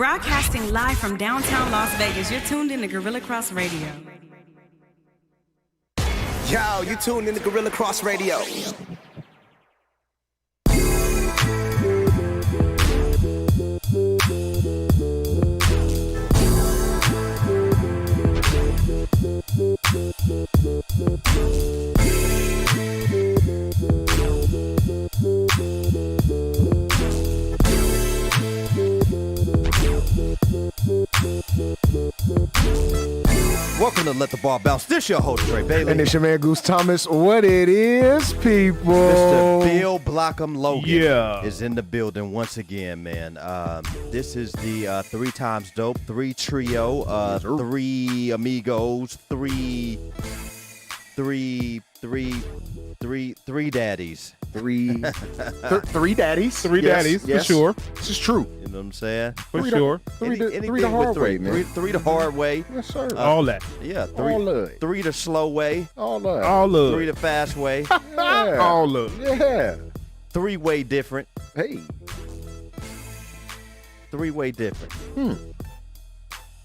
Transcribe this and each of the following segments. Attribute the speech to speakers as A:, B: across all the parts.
A: Broadcasting live from downtown Las Vegas, you're tuned in to Gorilla Cross Radio.
B: Yo, you tuned in to Gorilla Cross Radio.
C: Welcome to Let the Ball Bounce. This your host, Trey Bailey.
D: And it's your man, Goose Thomas. What it is, people.
C: Mr. Bill Blockham Logan
D: Yeah.
C: is in the building once again, man. This is the 3 times dope, 3 trio, 3 amigos, three daddies.
D: Three daddies.
E: Three daddies,
D: Yes.
E: for sure.
D: This is true.
C: You know what I'm saying?
E: For sure.
D: Three the
C: Anything
D: hard
C: with
D: way,
C: three.
D: man.
C: Three the hard way.
D: Yes, sir.
E: All that.
C: Yeah,
D: All of it.
C: 3 the slow way.
D: All of it.
E: All of
C: 3
E: it.
C: the fast way.
D: Yeah.
E: All of it.
D: Yeah.
C: 3-way different.
D: Hey,
C: 3-way different.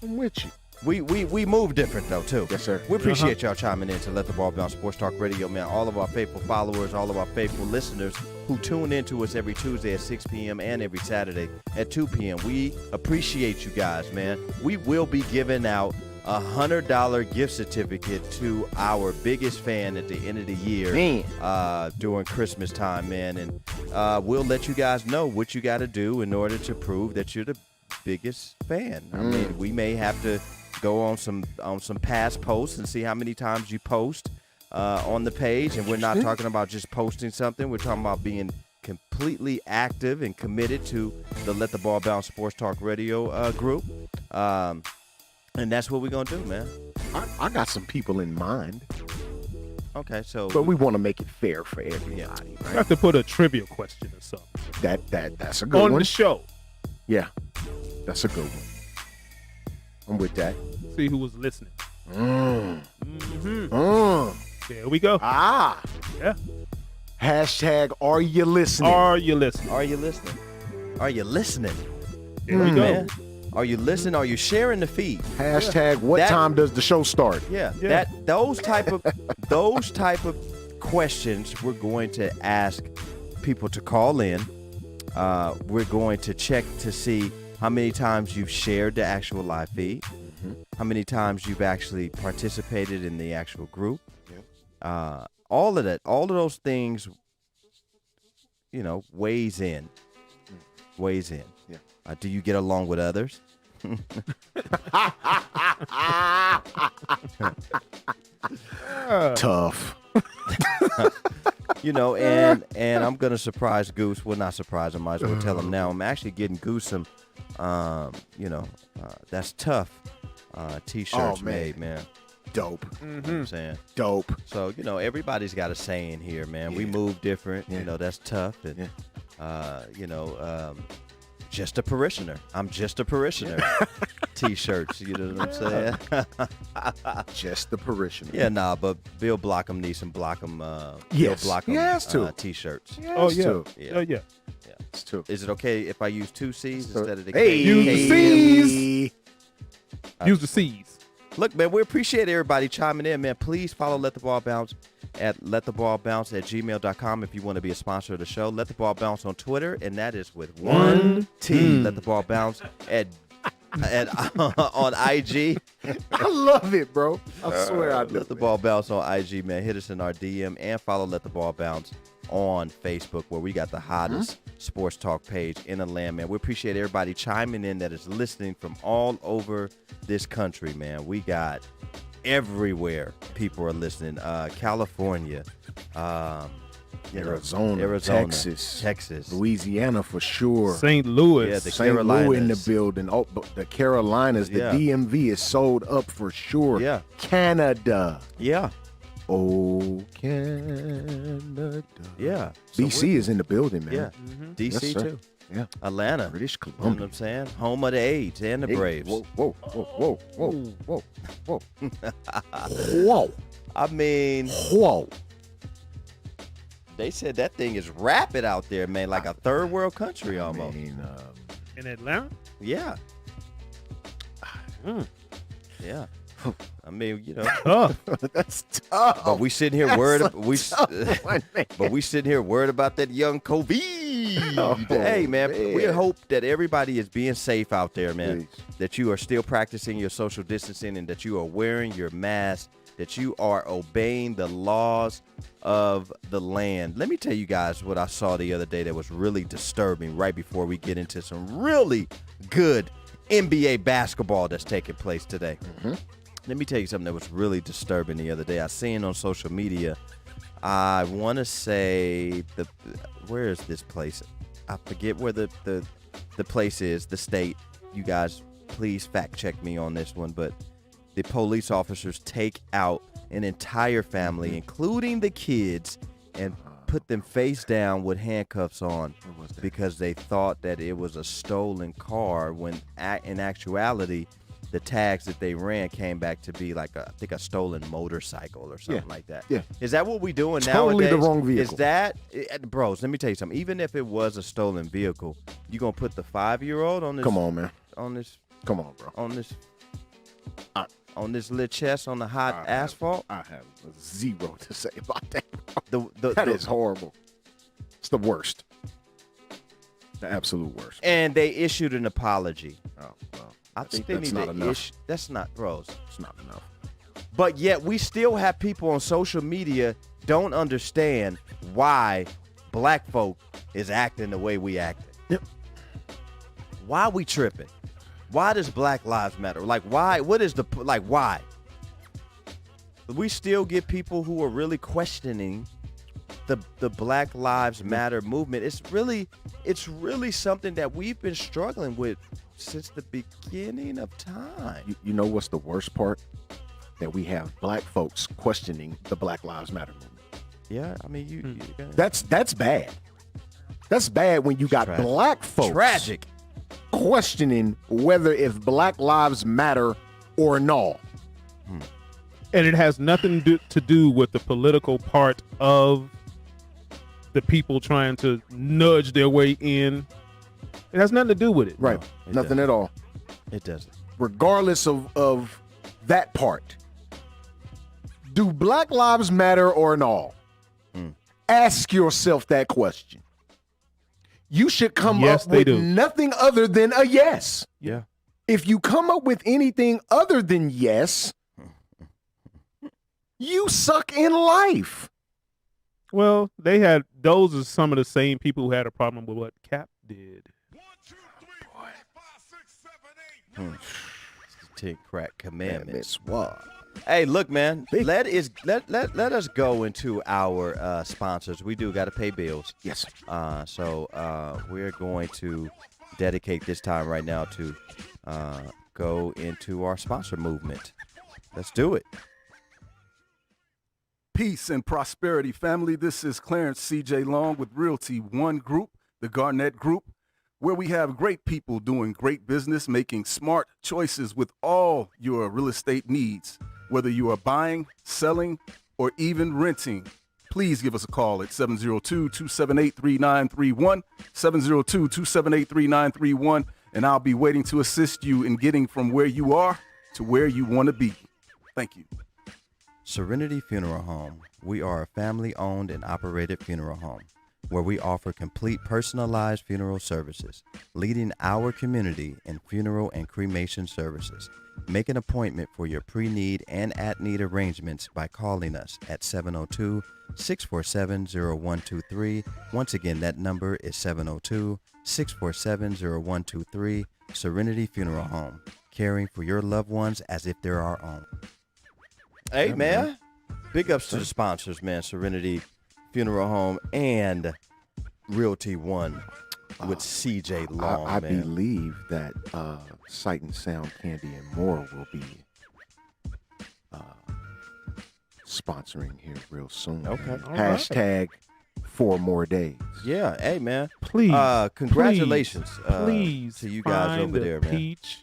D: I'm with you.
C: We move different though too.
D: Yes, sir.
C: We appreciate y'all chiming in to Let the Ball Bounce Sports Talk Radio, man. All of our faithful followers, all of our faithful listeners who tune in to us every Tuesday at 6 p.m. and every Saturday at 2 p.m. We appreciate you guys, man. We will be giving out a $100 gift certificate to our biggest fan at the end of the year,
D: Man.
C: during Christmas time, man. And we'll let you guys know what you got to do in order to prove that you're the biggest fan. I mean, we may have to go on some past posts and see how many times you post on the page. And we're not talking about just posting something. We're talking about being completely active and committed to the Let the Ball Bounce Sports Talk Radio group. And that's what we're going to do, man.
D: I got some people in mind,
C: Okay, so
D: but we want to make it fair for everybody.
C: Yeah.
E: I
D: Right?
E: have to put a trivia question or something
D: That's a good
E: on
D: one.
E: the show.
D: Yeah, that's a good one. I'm with that.
E: See who was listening.
D: Mm.
E: There we go.
D: Ah.
E: Yeah.
D: Hashtag Are you listening?
E: Are you listening?
C: are you listening? Are you listening?
E: There we go.
C: Man? Are you listening? Are you sharing the feed?
D: Hashtag What
C: That-
D: time does the show start?
C: Yeah,
E: Yeah.
C: those type of questions we're going to ask people to call in. We're going to check to see how many times you've shared the actual live feed, how many times you've actually participated in the actual group. All of that, all of those things, weighs in.
D: Yeah.
C: Do you get along with others?
D: Tough.
C: And I'm gonna surprise Goose. Well, not surprise him. Might as well tell him now. I'm actually getting Goose some, that's tough. T-shirts
D: Oh, man.
C: made, man.
D: Dope.
C: You know what I'm saying.
D: Dope.
C: So everybody's got a saying here, man. We move different.
D: Yeah.
C: That's tough. And just a parishioner. I'm just a parishioner. T-shirts. You know what I'm saying?
D: Just the parishioner.
C: Yeah, but Bill Blockham needs some Blockham.
D: Yes.
C: Bill Blockham
D: He has to.
C: T-shirts.
E: Oh, yeah.
D: Too.
C: Yeah.
E: Oh, yeah.
D: It's too.
C: Is it okay if I use 2 C's instead of the
D: Hey,
C: K?
E: Use the C's.
C: Uh,
E: Use the C's.
C: Look, man, we appreciate everybody chiming in, man. Please follow Let the Ball Bounce at lettheballbounce@gmail.com if you want to be a sponsor of the show. Let the Ball Bounce on Twitter, and that is with 1 T. Let the Ball bounce at on IG.
D: I love it, bro. I swear I do.
C: Let the Ball Bounce on IG, man. Hit us in our DM and follow Let the Ball Bounce on Facebook, where we got the hottest sports talk page in the land, man. We appreciate everybody chiming in that is listening from all over this country, man. We got everywhere people are listening. California,
D: Arizona, Texas, Louisiana for sure.
E: St. Louis.
C: Yeah, the
D: St. Louis
C: Carolinas.
D: in the building. Oh, but the Carolinas, the
C: Yeah.
D: DMV is sold up for sure.
C: Yeah.
D: Canada.
C: Yeah.
D: Oh, Canada.
C: Yeah. So
D: BC is in the building, man.
C: Yeah. DC
D: Yes, sir.
C: too.
D: Yeah.
C: Atlanta.
D: British
C: You know what
D: Columbia.
C: I'm saying? Home of the Aids and the
D: Hey,
C: Braves.
D: Whoa, whoa, whoa, whoa, whoa, whoa, whoa.
C: I mean,
D: Whoa.
C: they said that thing is rapid out there, man, like a third world country almost.
D: I mean,
E: In Atlanta?
C: Yeah. Yeah. I mean, you know.
E: Oh,
D: That's tough.
C: But we sitting here worried.
D: One, man.
C: But we sitting here worried about that young COVID.
D: Oh,
C: Hey, man,
D: man.
C: we hope that everybody is being safe out there, man.
D: Please.
C: That you are still practicing your social distancing and that you are wearing your mask, that you are obeying the laws of the land. Let me tell you guys what I saw the other day that was really disturbing right before we get into some really good NBA basketball that's taking place today. Let me tell you something that was really disturbing the other day. I seen on social media, I want to say, where is this place? I forget where the place is, the state. You guys, please fact check me on this one. But the police officers take out an entire family, including the kids, and put them face down with handcuffs on because they thought that it was a stolen car when in actuality, the tags that they ran came back to be like I think a stolen motorcycle or something like that.
D: Yeah.
C: Is that what we doing
D: Totally
C: nowadays?
D: the wrong vehicle.
C: Is that, bros, let me tell you something. Even if it was a stolen vehicle, you going to put the 5-year-old on this?
D: Come on, man.
C: On this,
D: Come on, bro.
C: on this, on this little chest on the hot asphalt?
D: I have zero to say about that, bro.
C: That
D: That is horrible. It's the worst. The absolute worst.
C: And they issued an apology.
D: Oh, well.
C: I think they
D: that's
C: need
D: not
C: to
D: enough.
C: issue. That's not, bros.
D: It's not enough.
C: But yet we still have people on social media don't understand why black folk is acting the way we acting.
D: Yep.
C: Why we tripping? Why does Black Lives Matter? Like why? What is the like? Why? We still get people who are really questioning the Black Lives Matter movement. It's really something that we've been struggling with since the beginning of time.
D: You know what's the worst part? That we have black folks questioning the Black Lives Matter movement.
C: Yeah, I mean you
D: That's bad. That's bad when you got
C: Tragic.
D: black folks
C: tragic.
D: questioning whether if Black Lives Matter or not.
E: and it has nothing to do with the political part of the people trying to nudge their way in. It has nothing to do with it.
D: Right.
C: it
D: Nothing
C: doesn't.
D: at all.
C: It doesn't.
D: Regardless of that part. Do Black Lives Matter or not? Ask yourself that question. You should come
E: Yes,
D: up
E: they
D: with
E: do.
D: nothing other than a yes.
C: Yeah.
D: If you come up with anything other than yes, you suck in life.
E: Well, those are some of the same people who had a problem with what Cap did.
C: Tick crack commandments.
D: What?
C: Hey, look, man. Let us go into our sponsors. We do got to pay bills.
D: Yes.
C: So we're going to dedicate this time right now to go into our sponsor movement. Let's do it.
F: Peace and prosperity, family. This is Clarence C.J. Long with Realty One Group, the Garnett Group, where we have great people doing great business, making smart choices with all your real estate needs. Whether you are buying, selling, or even renting, please give us a call at 702-278-3931, 702-278-3931, and I'll be waiting to assist you in getting from where you are to where you want to be. Thank you.
C: Serenity Funeral Home. We are a family-owned and operated funeral home where we offer complete personalized funeral services, leading our community in funeral and cremation services. Make an appointment for your pre-need and at-need arrangements by calling us at 702-647-0123. Once again, that number is 702-647-0123. Serenity Funeral Home, caring for your loved ones as if they're our own. Hey, man. Big ups to the sponsors, man. Serenity Funeral Home and Realty One with CJ Long,
D: I
C: man.
D: believe that Sight and Sound Candy and More will be sponsoring here real soon.
C: Okay.
D: Man.
E: All right.
D: Hashtag 4 more days.
C: Yeah, hey, man.
E: Please,
C: Congratulations
E: please
C: to you guys
E: find
C: over
E: the
C: there, man.
E: Peach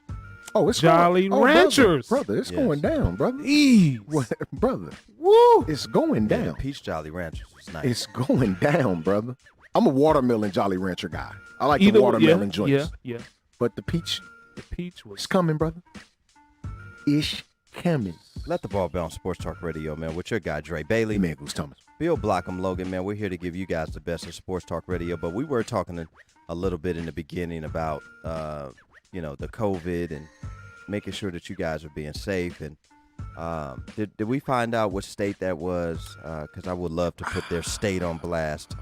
D: Oh, it's
E: Jolly
D: going,
E: Ranchers.
D: brother, it's
C: Yes.
D: going down, brother.
E: Please.
D: What, brother?
E: Woo.
D: It's going
C: Yeah,
D: down.
C: Peach Jolly Ranchers was nice.
D: It's going down, brother. I'm a watermelon Jolly Rancher guy. I like
E: Either
D: the
E: way,
D: watermelon joints.
E: Yeah.
D: But the peach
E: The peach was
D: is coming, brother. Ish coming.
C: Let the Ball Bounce Sports Talk Radio, man, with your guy, Dre Bailey.
D: Man, Goose Thomas.
C: Bill Blockham, Logan, man, we're here to give you guys the best of sports talk radio, but we were talking a little bit in the beginning about, the COVID and making sure that you guys are being safe. And did we find out what state that was? Because I would love to put their state on blast.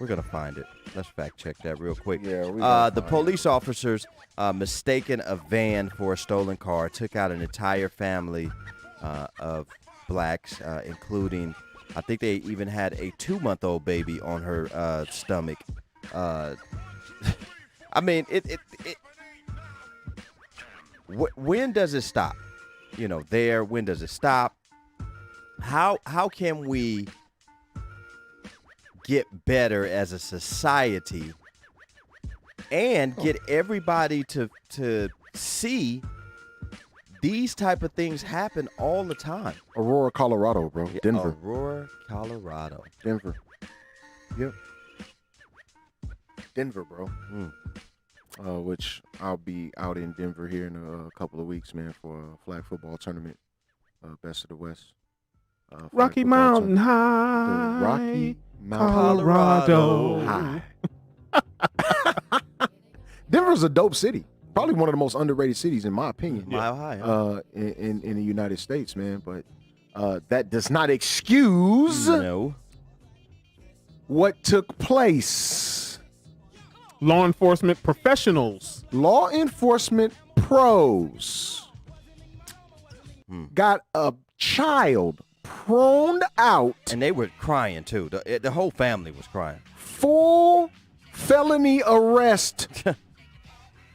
C: We're going to find it. Let's fact check that real quick.
D: Yeah,
C: the police officers mistaken a van for a stolen car, took out an entire family of blacks, including, I think they even had a 2-month-old baby on her stomach. I mean, when does it stop? When does it stop? How can we get better as a society and get everybody to see these type of things happen all the time?
D: Aurora, Colorado, bro. Denver.
C: Aurora, Colorado.
D: Denver. Yep. Denver, bro. Which I'll be out in Denver here in a couple of weeks, man, for a flag football tournament. Best of the West.
E: Rocky Mountain High.
D: The Rocky Mountain
E: Colorado.
D: High. Denver's a dope city. Probably one of the most underrated cities, in my opinion.
C: Mile high. Huh?
D: In the United States, man. But that does not excuse what took place.
E: Law enforcement professionals.
D: Law enforcement pros got a child proned out.
C: And they were crying, too. The whole family was crying.
D: Full felony arrest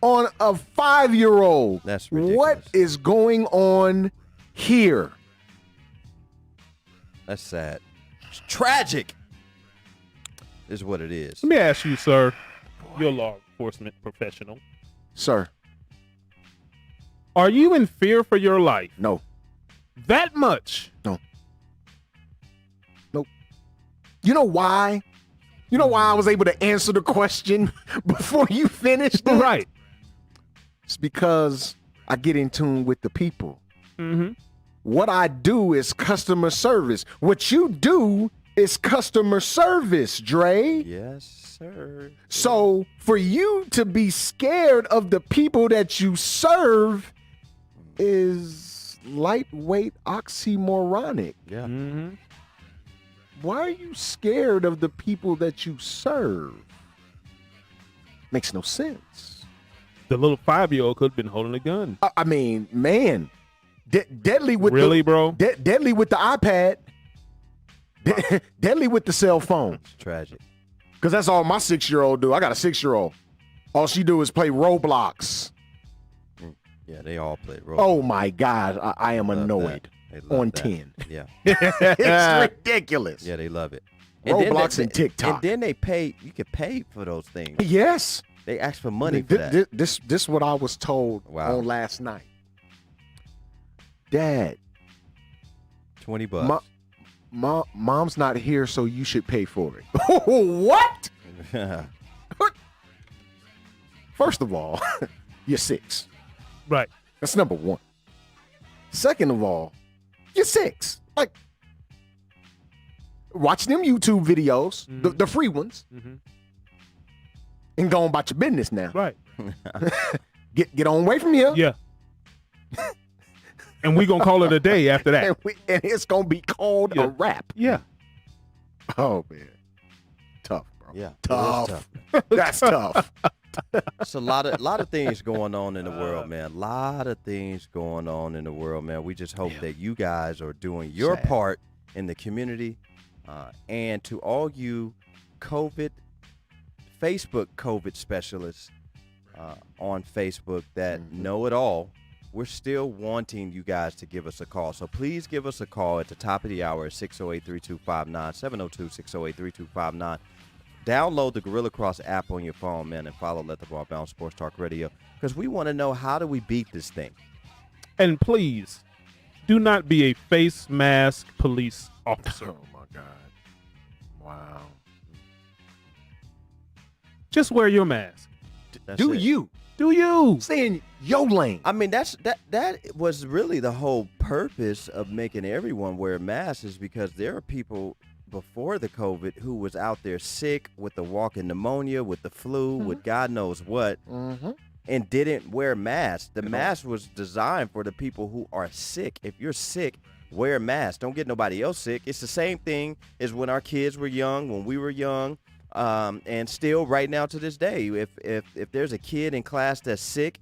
D: on a 5-year-old.
C: That's ridiculous.
D: What is going on here?
C: That's sad. It's tragic is what it is.
E: Let me ask you, sir. You're a law enforcement professional.
D: Sir.
E: Are you in fear for your life?
D: No.
E: That much?
D: No. Nope. You know why? You know why I was able to answer the question before you finished it?
E: Right.
D: It's because I get in tune with the people.
E: Mm-hmm.
D: What I do is customer service. What you do is customer service, Dre.
C: Yes, sir.
D: So for you to be scared of the people that you serve is lightweight oxymoronic.
C: Yeah.
E: Mm-hmm.
D: Why are you scared of the people that you serve? Makes no sense.
E: The little 5-year-old could have been holding a gun.
D: I mean, man, deadly with
E: really, bro?
D: Deadly with the iPad. Deadly with the cell phone.
C: It's tragic.
D: Because that's all my 6-year-old do. I got a 6-year-old. All she do is play Roblox.
C: Yeah, they all play Roblox.
D: Oh, my God. I am annoyed. On
C: that.
D: 10.
C: Yeah.
D: It's ridiculous.
C: Yeah, they love it.
D: Roblox and TikTok.
C: And then they pay. You can pay for those things.
D: Yes.
C: They ask for money for that.
D: This what I was told on last night. Dad.
C: $20.
D: Mom's not here, so you should pay for it. What? First of all, you're 6.
E: Right.
D: That's number one. Second of all, you're 6. Like, watch them YouTube videos, the free ones, and go on about your business now.
E: Right.
D: Get on away from here.
E: Yeah. And we gonna call it a day after that.
D: And it's gonna be called a wrap.
E: Yeah.
D: Oh man, tough, bro.
C: Yeah,
D: tough. That's tough.
C: It's a lot of things going on in the world, man. A lot of things going on in the world, man. We just hope that you guys are doing your part in the community, and to all you Facebook COVID specialists on Facebook that know it all. We're still wanting you guys to give us a call. So please give us a call at the top of the hour at 608-3259, 702-608-3259. Download the Gorilla Cross app on your phone, man, and follow Let the Ball Bounce Sports Talk Radio, because we want to know, how do we beat this thing?
E: And please, do not be a face mask police officer.
D: Oh, my God. Wow.
E: Just wear your mask.
C: That's
D: Do
C: it.
D: you?
E: Do you?
D: Stay in your lane.
C: I mean, that was really the whole purpose of making everyone wear masks, is because there are people before the COVID who was out there sick with the walking pneumonia, with the flu, with God knows what, and didn't wear masks. The mask was designed for the people who are sick. If you're sick, wear a mask. Don't get nobody else sick. It's the same thing as when our kids were young, when we were young. And still right now to this day, if there's a kid in class that's sick,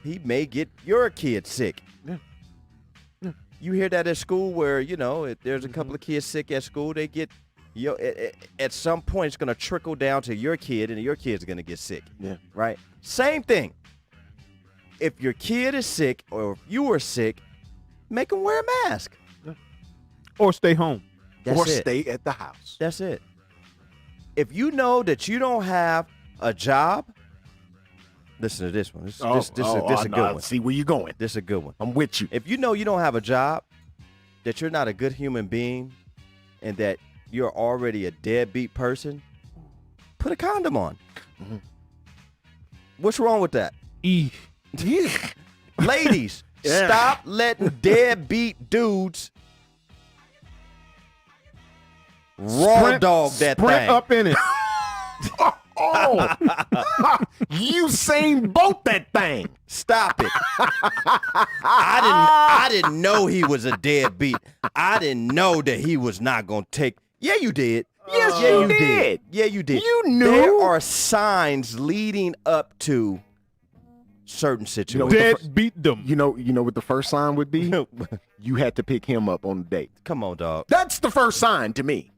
C: he may get your kid sick.
D: Yeah.
C: You hear that at school where, if there's a couple of kids sick at school, they get, at some point it's going to trickle down to your kid and your kid's going to get sick.
D: Yeah.
C: Right? Same thing. If your kid is sick or if you are sick, make them wear a mask.
E: Or stay home.
C: That's
D: or
C: it.
D: stay at the house.
C: That's it. If you know that you don't have a job, listen to this one. This is a good one.
D: See where you going.
C: This is a good one.
D: I'm with you.
C: If you know you don't have a job, that you're not a good human being, and that you're already a deadbeat person, put a condom on. What's wrong with that? Ladies, stop letting deadbeat dudes raw dog that
E: Sprint
C: thing.
E: up in it.
D: Usain Bolt that thing.
C: Stop it. I didn't know he was a deadbeat. I didn't know that he was not going to take. Yeah, you did.
D: Yes,
C: Yeah,
D: you did.
C: Yeah, you did.
D: You knew.
C: There are signs leading up to certain situations.
E: Dead beat them.
D: You know what the first sign would be? You had to pick him up on a date.
C: Come on, dog.
D: That's the first sign to me.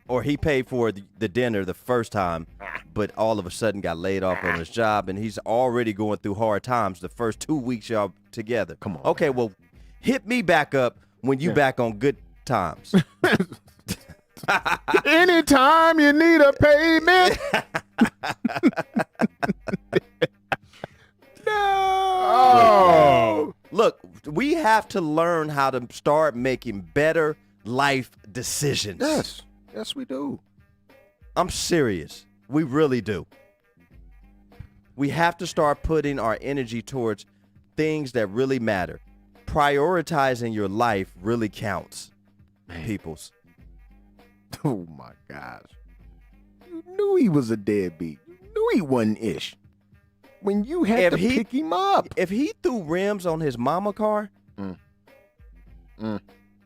C: Or he paid for the dinner the first time, but all of a sudden got laid off on his job, and he's already going through hard times the first 2 weeks y'all together.
D: Come on.
C: Okay, well, hit me back up when you back on good times.
E: Anytime you need a payment. No.
C: Look, we have to learn how to start making better life decisions.
D: Yes, we do.
C: I'm serious. We really do. We have to start putting our energy towards things that really matter. Prioritizing your life really counts, peoples.
D: Oh, my gosh. You knew he was a deadbeat. You knew he wasn't ish. When you had to pick him up.
C: If he threw rims on his mama car,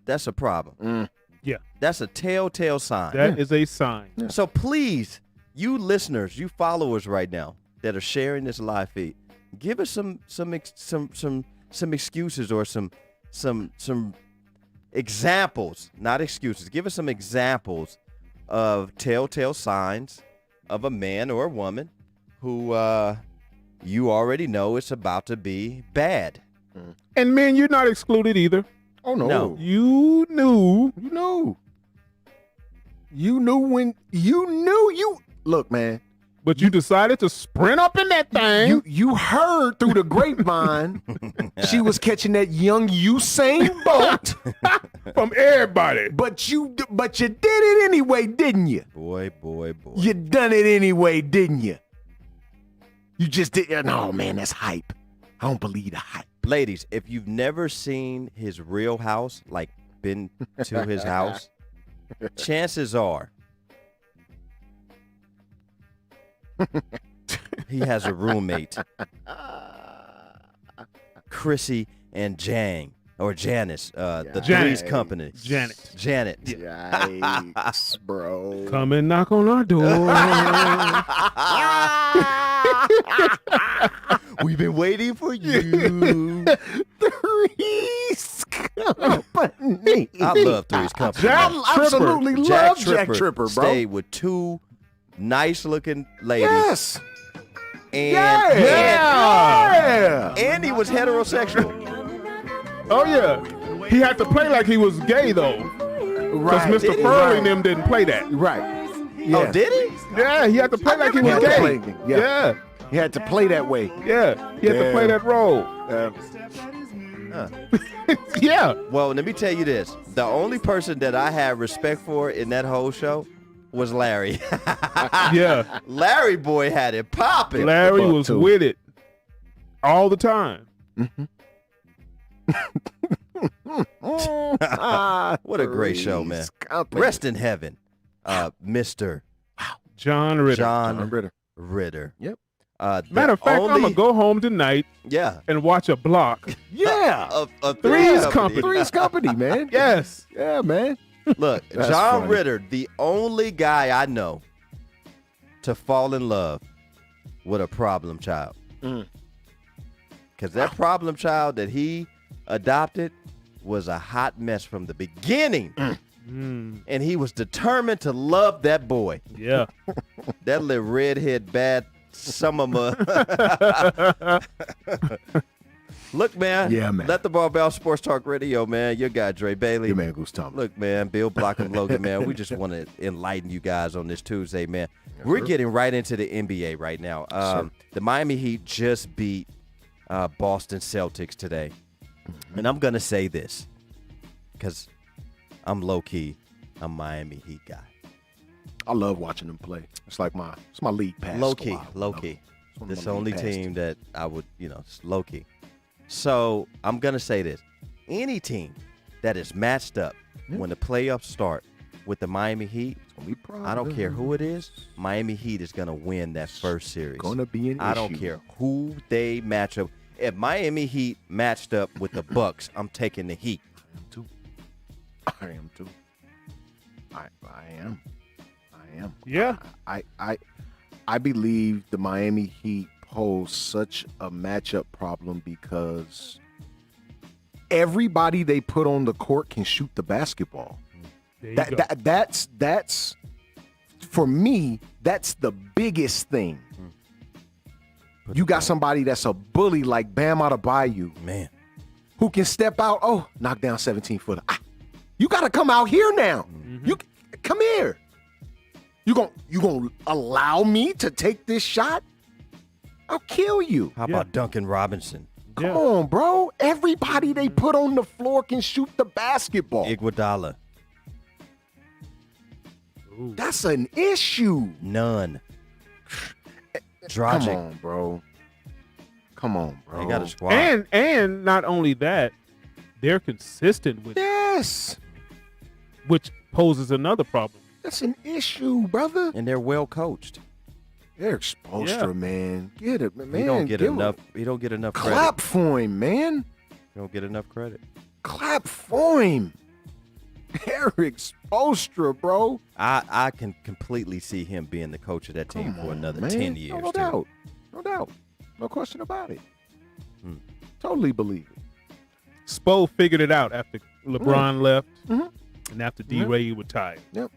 C: that's a problem.
E: Yeah.
C: That's a telltale sign.
E: That is a sign.
D: Yeah.
C: So please, you listeners, you followers right now that are sharing this live feed, give us some excuses or some examples, not excuses. Give us some examples of telltale signs of a man or a woman who you already know it's about to be bad.
E: And men, you're not excluded either.
D: Oh, no.
C: No.
E: You knew.
D: You knew. You knew when you look, man.
E: But you decided to sprint up in that thing.
D: You heard through the grapevine she was catching that young Usain Bolt.
E: From everybody.
D: But you did it anyway, didn't you?
C: Boy.
D: You done it anyway, didn't you? You just did. No, man, that's hype. I don't believe the hype.
C: Ladies, if you've never seen his real house, like been to his house, chances are he has a roommate, Chrissy and Janice, the Three's Company. Janet.
D: Yikes, bro.
E: Come and knock on our door.
C: We've been waiting for you.
D: Three's Company.
C: I love Three's Company.
D: I absolutely love Jack Tripper, bro.
C: Stayed with two nice-looking ladies.
D: Yes.
C: And he was heterosexual.
E: Oh, yeah. He had to play like he was gay, though.
D: Right.
E: Because Mr. Furley and them didn't play that.
D: Right.
C: Oh, did he?
E: Yeah, he had to play like he was gay. Yeah.
D: He had to play that way.
E: Yeah. He had to play that role. Yeah.
C: Well, let me tell you this. The only person that I had respect for in that whole show was Larry.
E: Yeah.
C: Larry boy had it popping.
E: Larry was
D: too.
E: with it all the time.
C: What a great show, man.
D: Three's Company.
C: Rest in heaven, Mr.
E: John Ritter.
C: John
D: Ritter.
C: Ritter.
D: Yep.
C: The
E: Matter of fact, I'm
C: only-
E: going to go home tonight
C: Yeah.
E: and watch a block.
D: Yeah.
C: Of
E: Three's Company.
D: Three's Company, man.
E: Yes.
D: Yeah, man.
C: Look,
D: That's
C: John
D: funny.
C: Ritter, the only guy I know to fall in love with a problem child. Because that problem child that he adopted was a hot mess from the beginning. And he was determined to love that boy.
E: Yeah.
C: That little redhead bad summer. Look, man.
D: Yeah, man.
C: Let the ball bounce. Sports Talk Radio, man. Your guy, Dre Bailey.
D: Your man, Goose Thomas.
C: Look, man, Bill Blockham Logan, man, we just want to enlighten you guys on this Tuesday, man. We're getting right into the NBA right now. The Miami Heat just beat Boston Celtics today. And I'm going to say this because I'm low-key a Miami Heat guy.
D: I love watching them play. It's like it's my league pass.
C: Low-key.
D: It's one of
C: This is
D: my
C: the only
D: league
C: team that I would, it's low-key. So I'm going to say this. Any team that is matched up when the playoffs start with the Miami Heat,
D: gonna be problem.
C: I don't care who it is, Miami Heat is going to win that first series.
D: Gonna be an
C: I don't
D: issue.
C: care who they match up. If Miami Heat matched up with the Bucks, I'm taking the Heat.
D: I am too. I am.
E: Yeah.
D: I believe the Miami Heat pose such a matchup problem because everybody they put on the court can shoot the basketball.
E: There you go.
D: That's for me, that's the biggest thing. You got somebody that's a bully like Bam Adebayo
C: Man.
D: who can step out, knock down 17-footer. You got to come out here now. You come here. You going to allow me to take this shot? I'll kill you.
C: How about Duncan Robinson?
D: Come on, bro. Everybody they put on the floor can shoot the basketball.
C: Iguodala?
D: That's an issue.
C: None.
D: Come
C: Dragic.
D: on, bro. Come on, bro.
C: They got a squad.
E: And not only that, they're consistent with it,
D: Yes.
E: which poses another problem.
D: That's an issue, brother.
C: And they're well coached.
D: Eric Spoelstra, man. Get it, man.
C: He don't get
D: Give him-
C: enough. He don't get enough credit.
D: Clap for him, man.
C: He don't get enough credit.
D: Clap for him. Eric Spoelstra, bro.
C: I can completely see him being the coach of that team
D: Come
C: for
D: on,
C: another
D: man.
C: 10 years.
D: No
C: too.
D: doubt. No doubt. No question about it. Totally believe it.
E: Spo figured it out after LeBron left
D: Mhm.
E: and after D-Ray retired.
D: Yep.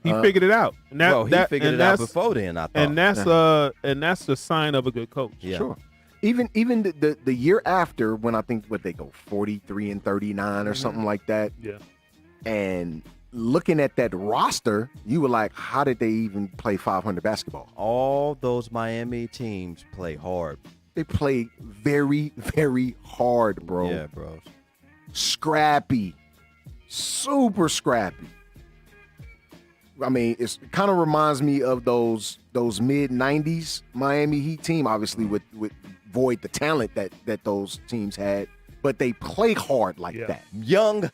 E: He figured it out. And that,
C: Well, he
E: that-
C: figured
E: and
C: it out
E: that's-
C: before then, I thought.
E: And that's the sign of a good coach.
C: yeah.
D: Sure. Even the year after, when I think they go 43-39 or something like that,
E: Yeah.
D: and looking at that roster, you were like, how did they even play 500 basketball?
C: All those Miami teams play hard.
D: They play very, very hard, bro.
C: Yeah, bro.
D: Scrappy. Super scrappy. I mean, it kind of reminds me of those mid-90s Miami Heat team, obviously with void the talent that those teams had, but they play hard like
E: Yeah.
D: that.
C: Young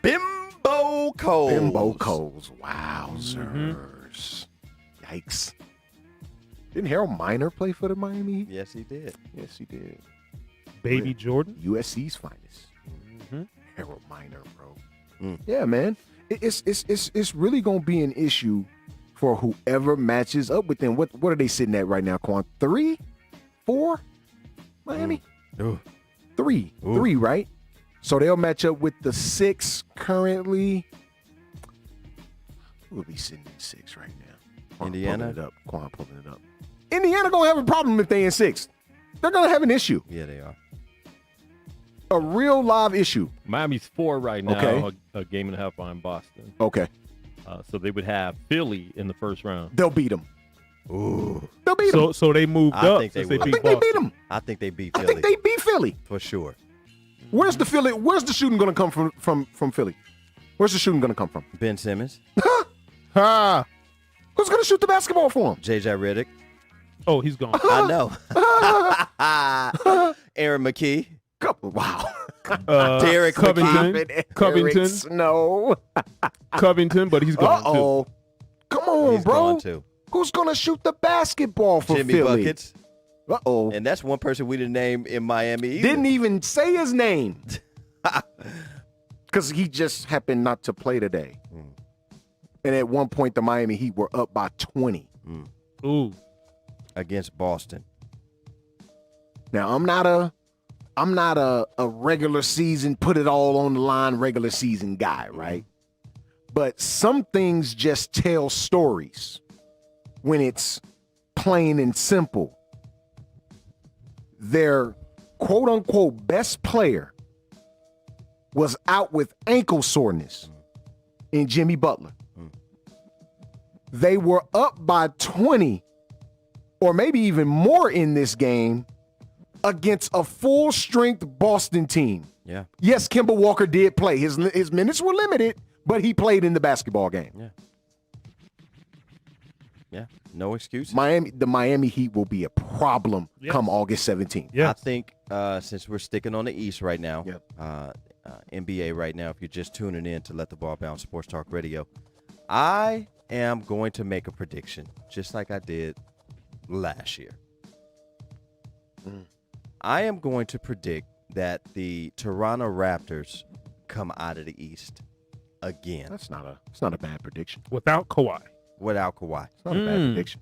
C: Bimbo Cole.
D: Bimbo Coles. Wowzers. Yikes. Didn't Harold Miner play for the Miami Heat?
C: Yes, he did.
D: Yes, he did.
E: Baby Jordan.
D: USC's finest.
E: Mhm.
D: Harold Miner, bro.
C: Mm.
D: Yeah, man. It's really gonna be an issue for whoever matches up with them. What are they sitting at right now, Quan? 3, 4? Miami?
C: Ooh.
D: 3.
C: Ooh.
D: 3, right? So they'll match up with the 6 currently. We'll be sitting in 6 right now. Quan
C: Indiana?
D: pulling it up. Quan pulling it up. Indiana gonna have a problem if they in 6. They're gonna have an issue.
C: Yeah, they are.
D: A real live issue.
G: Miami's 4 right now,
D: Okay.
G: a game and a half behind Boston.
D: Okay.
G: So they would have Philly in the first round.
D: They'll beat them.
C: Ooh.
D: They'll beat them.
E: So they moved
C: I
E: up
C: think they
E: since they
C: will.
D: I
E: beat
D: think they
E: Boston.
D: beat them.
C: I think they beat
D: I
C: Philly
D: think they beat Philly.
C: for sure.
D: Where's the shooting going to come from Philly? Where's the shooting going to come from?
C: Ben Simmons.
E: Ha!
D: Who's going to shoot the basketball for him?
C: J.J. Redick.
E: Oh, he's gone.
C: I know. Aaron McKee.
D: Wow.
C: Derek
E: Covington.
D: No.
E: Covington, but he's gone too.
D: Uh-oh. Come on,
C: He's
D: bro.
C: gone too.
D: Who's going to shoot the basketball for
C: Jimmy
D: Philly?
C: Buckets.
D: Uh-oh.
C: And that's one person we didn't name in Miami either.
D: Didn't even say his name. Because he just happened not to play today. And at one point, the Miami Heat were up by 20.
E: Ooh.
C: Against Boston.
D: Now, I'm not a regular season, put it all on the line regular season guy, right? But some things just tell stories when it's plain and simple. Their quote-unquote best player was out with ankle soreness in Jimmy Butler. They were up by 20 or maybe even more in this game against a full-strength Boston team.
C: Yeah.
D: Yes, Kemba Walker did play. His minutes were limited, but he played in the basketball game.
C: Yeah. Yeah. No excuse.
D: The Miami Heat will be a problem come August 17th.
E: Yeah.
C: I think since we're sticking on the East right now, NBA right now, if you're just tuning in to Let the Ball Bounce Sports Talk Radio, I am going to make a prediction, just like I did last year. I am going to predict that the Toronto Raptors come out of the East again.
D: It's not a bad prediction.
E: Without Kawhi.
C: Without Kawhi.
D: It's not a bad prediction.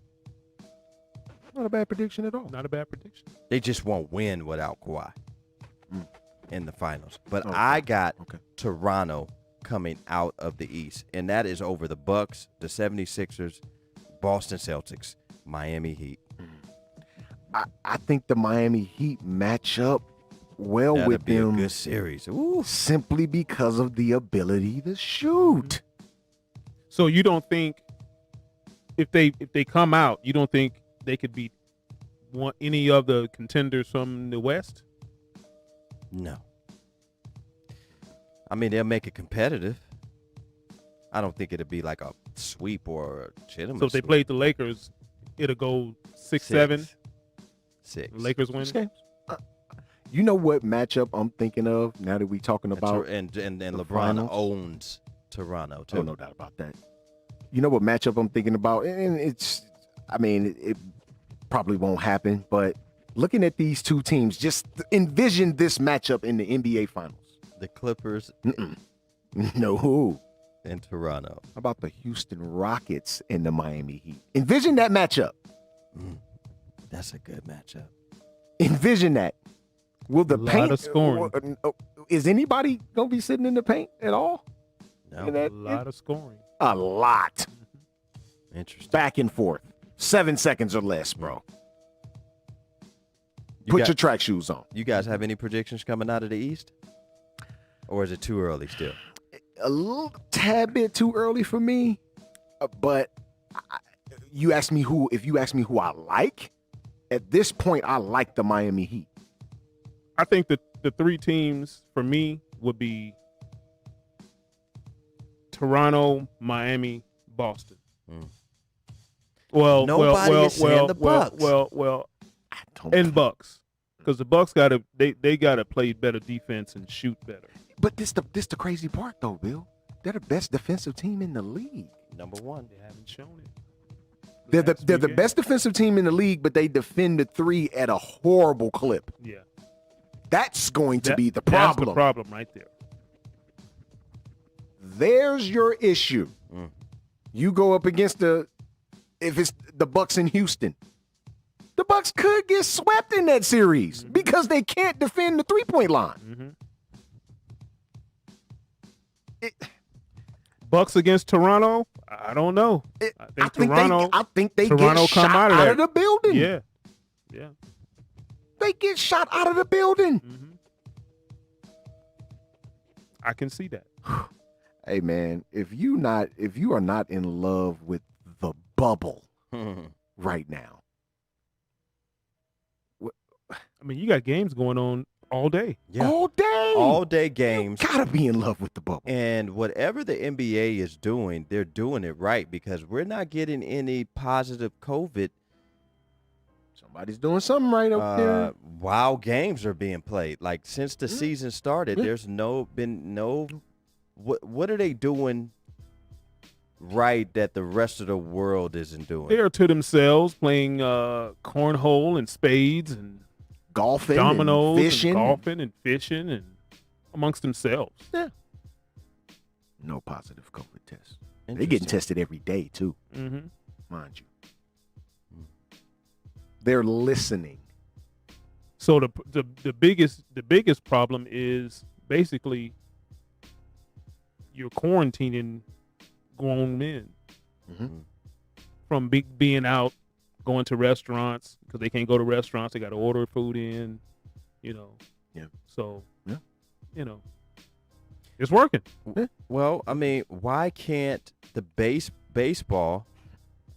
D: Not a bad prediction at all.
E: Not a bad prediction.
C: They just won't win without Kawhi in the finals. But I got Toronto coming out of the East, and that is over the Bucks, the 76ers, Boston Celtics, Miami Heat.
D: I think the Miami Heat match up well
C: That'd
D: with
C: be
D: them
C: a good series. Ooh.
D: simply because of the ability to shoot.
E: So you don't think if they come out, you don't think they could beat any of the contenders from the West?
C: No. I mean, they'll make it competitive. I don't think it'll be like a sweep or a legitimate
E: So if they
C: sweep.
E: played the Lakers, it'll go 6-7.
C: 6.
E: The Lakers win.
D: Okay. You know what matchup I'm thinking of now that we're talking about?
C: And LeBron
D: finals?
C: owns Toronto, too.
D: Oh, no doubt about that. You know what matchup I'm thinking about? And it probably won't happen, but looking at these two teams, just envision this matchup in the NBA Finals.
C: The Clippers
D: No.
C: and Toronto.
D: How about the Houston Rockets and the Miami Heat? Envision that matchup.
C: That's a good matchup.
D: Envision that. Will the
E: Lot
D: paint
E: of scoring.
D: Is anybody gonna be sitting in the paint at all?
C: No.
E: A lot of scoring.
D: A lot.
C: Interesting.
D: Back and forth. 7 seconds or less, bro.
C: You
D: Put
C: got-
D: your track shoes on.
C: You guys have any predictions coming out of the East? Or is it too early still?
D: A little tad bit too early for me, but if you ask me who I like, at this point, I like the Miami Heat.
E: I think that the three teams for me would be Toronto, Miami, Boston. Well,
C: Nobody is saying the Bucks.
D: I don't
E: and Bucks, because the Bucks they gotta play better defense and shoot better.
D: But this the crazy part though, Bill. They're the best defensive team in the league.
C: Number one.
E: They haven't shown it.
D: They're
E: Last
D: the
E: weekend.
D: best defensive team in the league, but they defend the three at a horrible clip.
E: Yeah,
D: That's going to be the
E: That's
D: problem.
E: the problem right there.
D: There's your issue. You go up against if it's the Bucks in Houston. The Bucks could get swept in that series because they can't defend the three-point line.
E: Bucks against Toronto, I don't know. I think
D: they
E: Toronto
D: get
E: come
D: shot
E: out of
D: out
E: there.
D: of the building.
E: Yeah.
D: They get shot out of the building.
E: I can see that.
D: Hey man, if you are not in love with the bubble right now,
E: I mean, you got games going on all day.
C: Yeah.
D: All day.
C: All day games.
D: Gotta be in love with the bubble.
C: And whatever the NBA is doing, they're doing it right because we're not getting any positive COVID
D: Somebody's doing something right up there.
C: while games are being played. Like since the season started, there's been no. What are they doing right that the rest of the world isn't doing?
E: They are to themselves playing cornhole and spades and
D: Golfing,
E: dominoes,
D: and fishing.
E: and golfing and fishing and amongst themselves.
D: Yeah. No positive COVID tests. They're
C: Interesting.
D: getting tested every day too,
E: Mm-hmm.
D: mind you. They're listening.
E: So the biggest problem is basically you're quarantining grown men from being out, going to restaurants because they can't go to restaurants. They got to order food in, you know.
D: Yeah.
E: So,
D: Yeah.
E: you know, it's working.
C: Well, I mean, why can't the baseball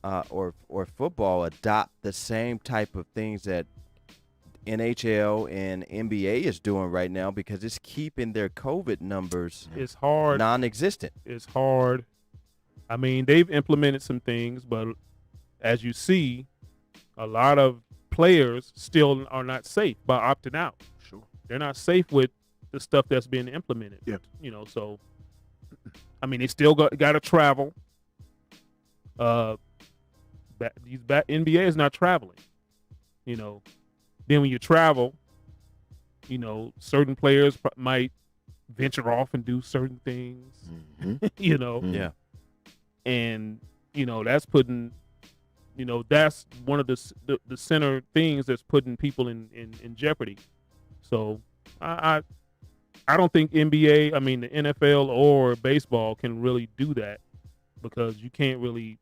C: or football adopt the same type of things that NHL and NBA is doing right now because it's keeping their COVID numbers
E: It's hard.
C: non-existent.
E: It's hard. I mean, they've implemented some things, but as you see, a lot of players still are not safe by opting out.
D: Sure.
E: They're not safe with the stuff that's being implemented.
D: Yeah.
E: You know, so I mean, they still got to travel. NBA is not traveling. You know, then when you travel, you know, certain players might venture off and do certain things. You know,
C: Yeah.
E: and you know that's putting, you know, that's one of the center things that's putting people in jeopardy. So I don't think NBA, I mean the NFL or baseball can really do that because you can't really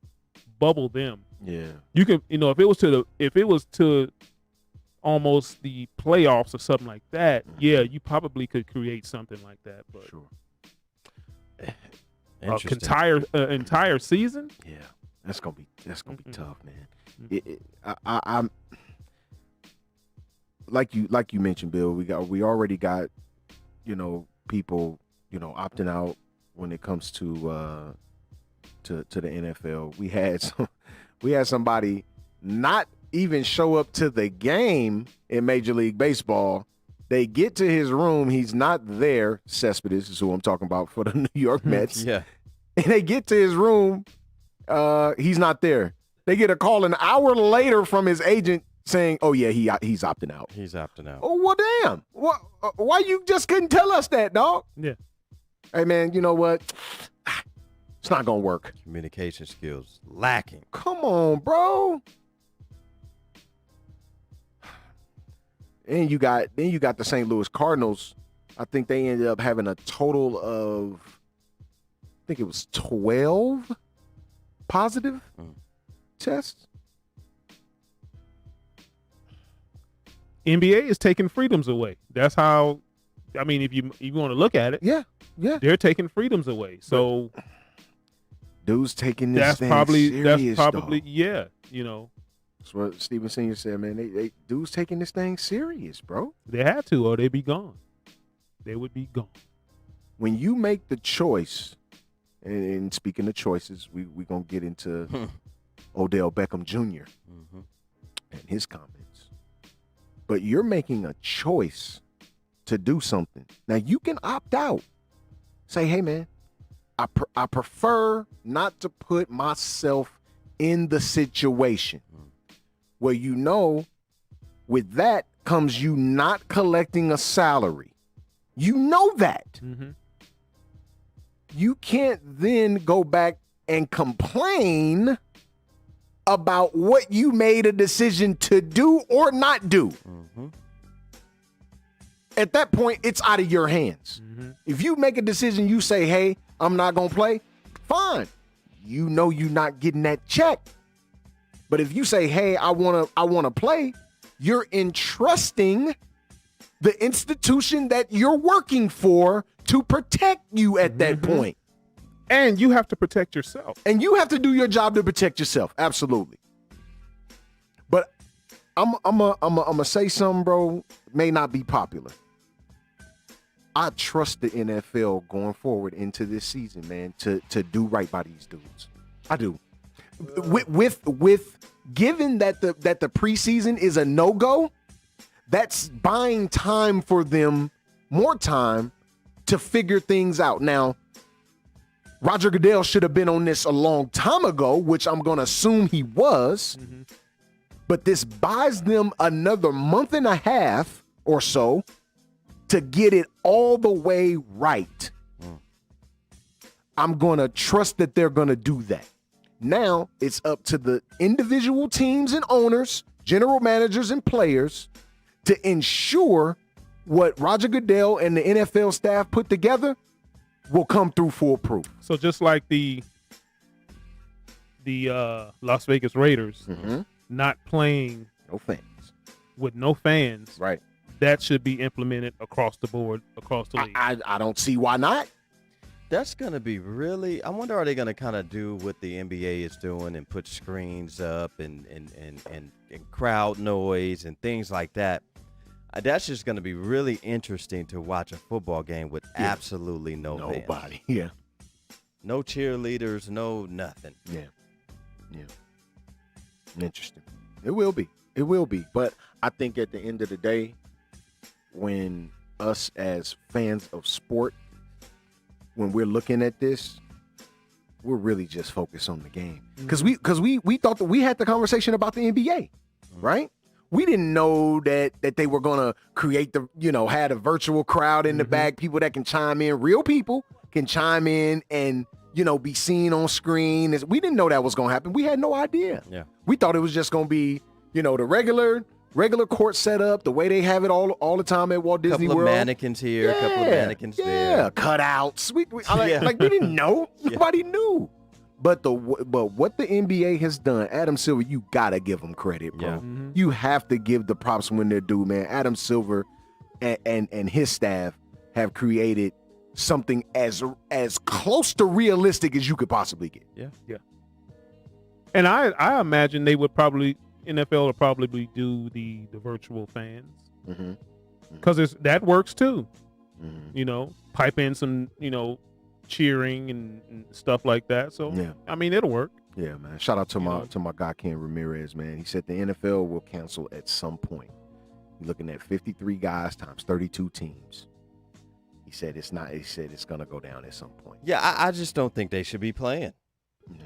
E: bubble them.
D: Yeah.
E: You can, you know, if it was to almost the playoffs or something like that, yeah, you probably could create something like that. But
D: Sure.
C: Interesting.
E: entire season,
D: Yeah. That's gonna be tough, man.
E: Mm-mm.
D: I'm like you mentioned, Bill. We already got, you know, people, you know, opting out when it comes to the NFL. We had somebody not even show up to the game in Major League Baseball. They get to his room, he's not there. Cespedes is who I'm talking about for the New York Mets.
C: Yeah.
D: And they get to his room, he's not there. They get a call an hour later from his agent saying, "Oh yeah, he's opting out."
C: He's opting out.
D: Oh well, damn. Why you just couldn't tell us that, dog?
E: yeah.
D: Hey man, you know what? It's not gonna work.
C: Communication skills lacking.
D: Come on, bro. And you got the St. Louis Cardinals. I think they ended up having a total of, I think it was 12 positive tests.
E: NBA is taking freedoms away. That's how. I mean, if you want to look at it,
D: Yeah.
E: they're taking freedoms away. So
D: Dude's taking this
E: that's
D: thing
E: probably
D: serious, dog.
E: yeah. You know,
D: That's what Steven Senior said, man. They dude's taking this thing serious, bro.
E: they had to, or they'd be gone. They would be gone.
D: When you make the choice, and speaking of choices, we're going to get into Odell Beckham Jr. And his comments. But you're making a choice to do something. Now, you can opt out. Say, hey, man, I prefer not to put myself in the situation where, you know, with that comes you not collecting a salary. You know that.
E: Mm-hmm.
D: You can't then go back and complain about what you made a decision to do or not do. At that point, it's out of your hands. If you make a decision, you say, hey, I'm not going to play, fine. You know you're not getting that check. But if you say, hey, I want to play, you're entrusting the institution that you're working for to protect you at that point.
E: And you have to protect yourself.
D: And you have to do your job to protect yourself. Absolutely. But I'm a say something, bro, may not be popular. I trust the NFL going forward into this season, man, to do right by these dudes. I do. With given that the preseason is a no-go, that's buying time for them, more time to figure things out. Now, Roger Goodell should have been on this a long time ago, which I'm going to assume he was. Mm-hmm. But this buys them another month and a half or so to get it all the way right. I'm going to trust that they're going to do that. Now it's up to the individual teams and owners, general managers and players to ensure what Roger Goodell and the NFL staff put together will come through foolproof.
E: So just like the Las Vegas Raiders not playing with no fans,
D: right?
E: That should be implemented across the board, across the league.
D: I don't see why not.
C: That's going to be really – I wonder, are they going to kind of do what the NBA is doing and put screens up and crowd noise and things like that? That's just going to be really interesting to watch a football game with absolutely nobody.
D: Fans. Yeah.
C: No cheerleaders, no nothing.
D: Yeah. Interesting. It will be. But I think at the end of the day, when us as fans of sport, when we're looking at this, we're really just focused on the game. Because we thought that we had the conversation about the NBA, right? We didn't know that they were gonna create had a virtual crowd in the back, people that can chime in, real people can chime in and be seen on screen. We didn't know that was gonna happen. We had no idea.
C: Yeah.
D: We thought it was just gonna be the regular court setup, the way they have it all the time at Walt Disney World.
C: A couple of mannequins here, a couple of mannequins there.
D: Yeah, cutouts. We didn't know. Nobody knew. But what the NBA has done, Adam Silver, you gotta give them credit, bro.
C: Yeah.
D: You have to give the props when they're due, man. Adam Silver and his staff have created something as close to realistic as you could possibly get.
E: Yeah. And I imagine they would probably. NFL will probably do the virtual fans because that works too. Pipe in some cheering and stuff like that. So I mean, it'll work.
D: Yeah, man. Shout out to my guy Ken Ramirez, man. He said the NFL will cancel at some point. You're looking at 53 guys times 32 teams. He said it's not. He said it's gonna go down at some point.
C: Yeah, I just don't think they should be playing.
D: Yeah.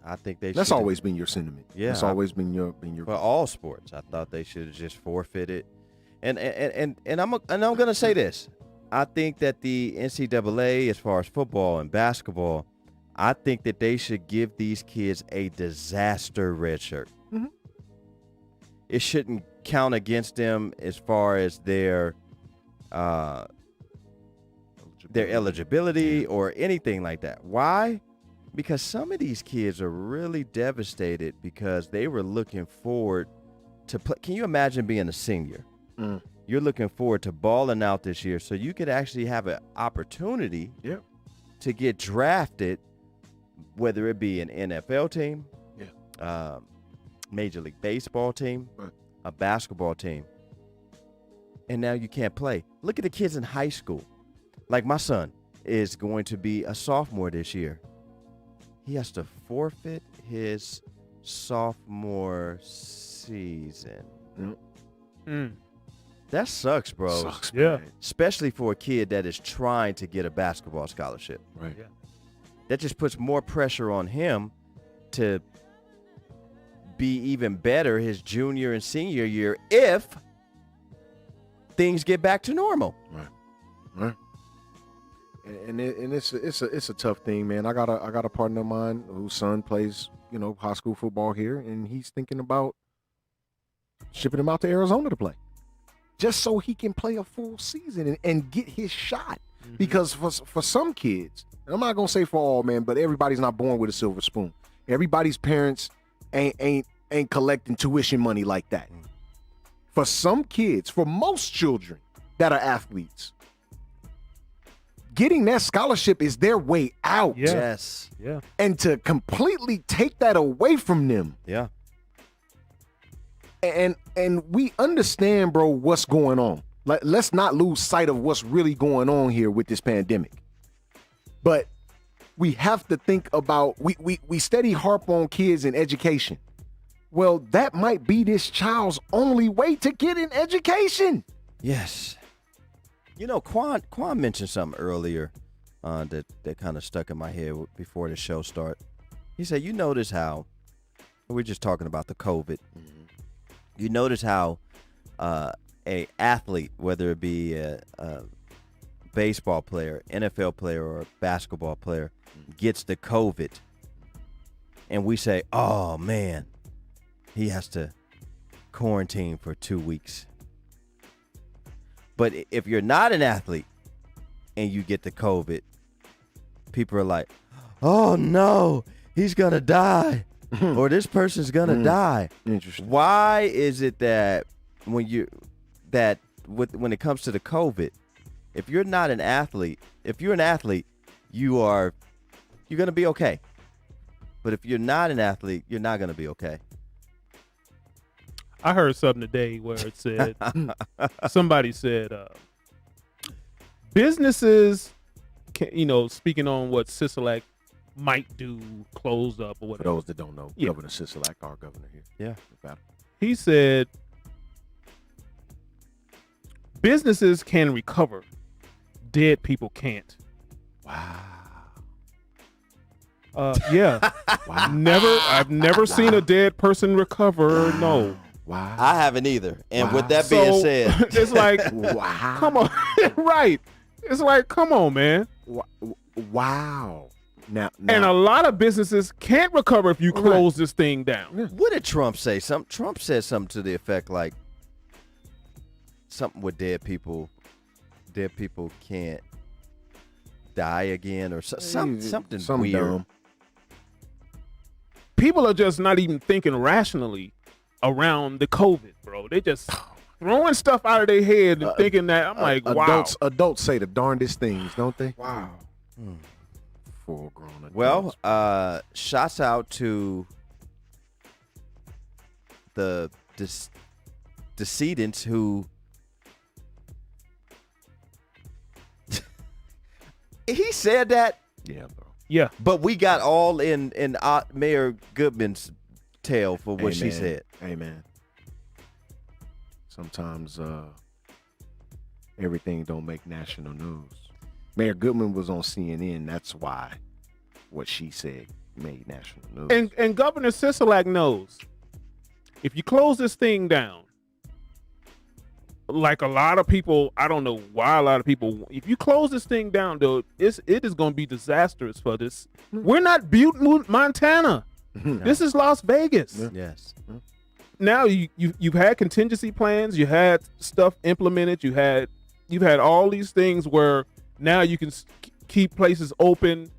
C: I think they.
D: That's always been your sentiment.
C: Yeah,
D: that's always been your.
C: For all sports, I thought they should have just forfeited. And I'm gonna say this. I think that the NCAA, as far as football and basketball, I think that they should give these kids a disaster red shirt. Mm-hmm. It shouldn't count against them as far as their eligibility or anything like that. Why? Because some of these kids are really devastated because they were looking forward to play. Can you imagine being a senior? You're looking forward to balling out this year so you could actually have an opportunity to get drafted, whether it be an NFL team, Major League Baseball team, a basketball team. And now you can't play. Look at the kids in high school. Like my son is going to be a sophomore this year. He has to forfeit his sophomore season. That sucks, bro.
D: Sucks,
E: yeah.
D: man.
C: Especially for a kid that is trying to get a basketball scholarship.
D: Right.
E: Yeah.
C: That just puts more pressure on him to be even better his junior and senior year if things get back to normal.
D: Right. And it's a tough thing, man. I got a partner of mine whose son plays, high school football here, and he's thinking about shipping him out to Arizona to play, just so he can play a full season and get his shot. Mm-hmm. Because for some kids, and I'm not gonna say for all, man, but everybody's not born with a silver spoon. Everybody's parents ain't collecting tuition money like that. For some kids, for most children that are athletes, getting that scholarship is their way out.
C: Yes.
E: Yeah.
D: And to completely take that away from them.
C: Yeah.
D: And we understand, bro, what's going on. Let's not lose sight of what's really going on here with this pandemic. But we have to think about, we steady harp on kids and education. Well, that might be this child's only way to get an education.
C: Yes. You know, Quan mentioned something earlier that kind of stuck in my head before the show started. He said, you notice how, we're just talking about the COVID. Mm-hmm. You notice how a athlete, whether it be a baseball player, NFL player, or a basketball player, gets the COVID, and we say, oh, man, he has to quarantine for 2 weeks. But if you're not an athlete and you get the COVID, people are like, oh, no, he's going to die, or this person's going to die.
D: Interesting.
C: Why is it that when it comes to the COVID, if you're not an athlete, if you're an athlete, you're going to be okay. But if you're not an athlete, you're not going to be okay.
E: I heard something today where it said, somebody said, businesses, speaking on what Sisolak might do, close up or whatever.
D: For those that don't know,
E: Yeah.
D: Governor Sisolak, our governor here.
C: Yeah.
E: He said, businesses can recover, dead people can't.
D: Wow.
E: Yeah.
D: Wow.
E: I've never seen a dead person recover. No.
D: Wow.
C: I haven't either. And
D: Wow.
C: with that being
E: So,
C: said,
E: it's like,
D: Wow.
E: come on. Right. It's like, come on, man.
D: Wow. Now,
E: And a lot of businesses can't recover if you
D: Right.
E: close this thing down.
D: Yeah.
C: what did Trump say? Trump said something to the effect like something with dead people can't die again, or something weird.
D: dumb.
E: People are just not even thinking rationally around the COVID, bro. They just throwing stuff out of their head and thinking that. I'm like, wow.
D: Adults say the darndest things, don't they? Wow. Full grown adults.
C: Well, shouts out to the decedents who he said that,
D: Yeah, bro.
E: Yeah.
C: but we got all in Mayor Goodman's tail for what she
D: Amen.
C: said.
D: Amen. Sometimes everything don't make national news. Mayor Goodman was on CNN. That's why what she said made national news.
E: And Governor Sisolak knows if you close this thing down, like a lot of people, I don't know why a lot of people, if you close this thing down, though, it is going to be disastrous for this. We're not Butte, Montana. This is Las Vegas.
D: Yeah.
C: Yes.
E: Now you've had contingency plans, you had stuff implemented, you've had all these things where now you can keep places open,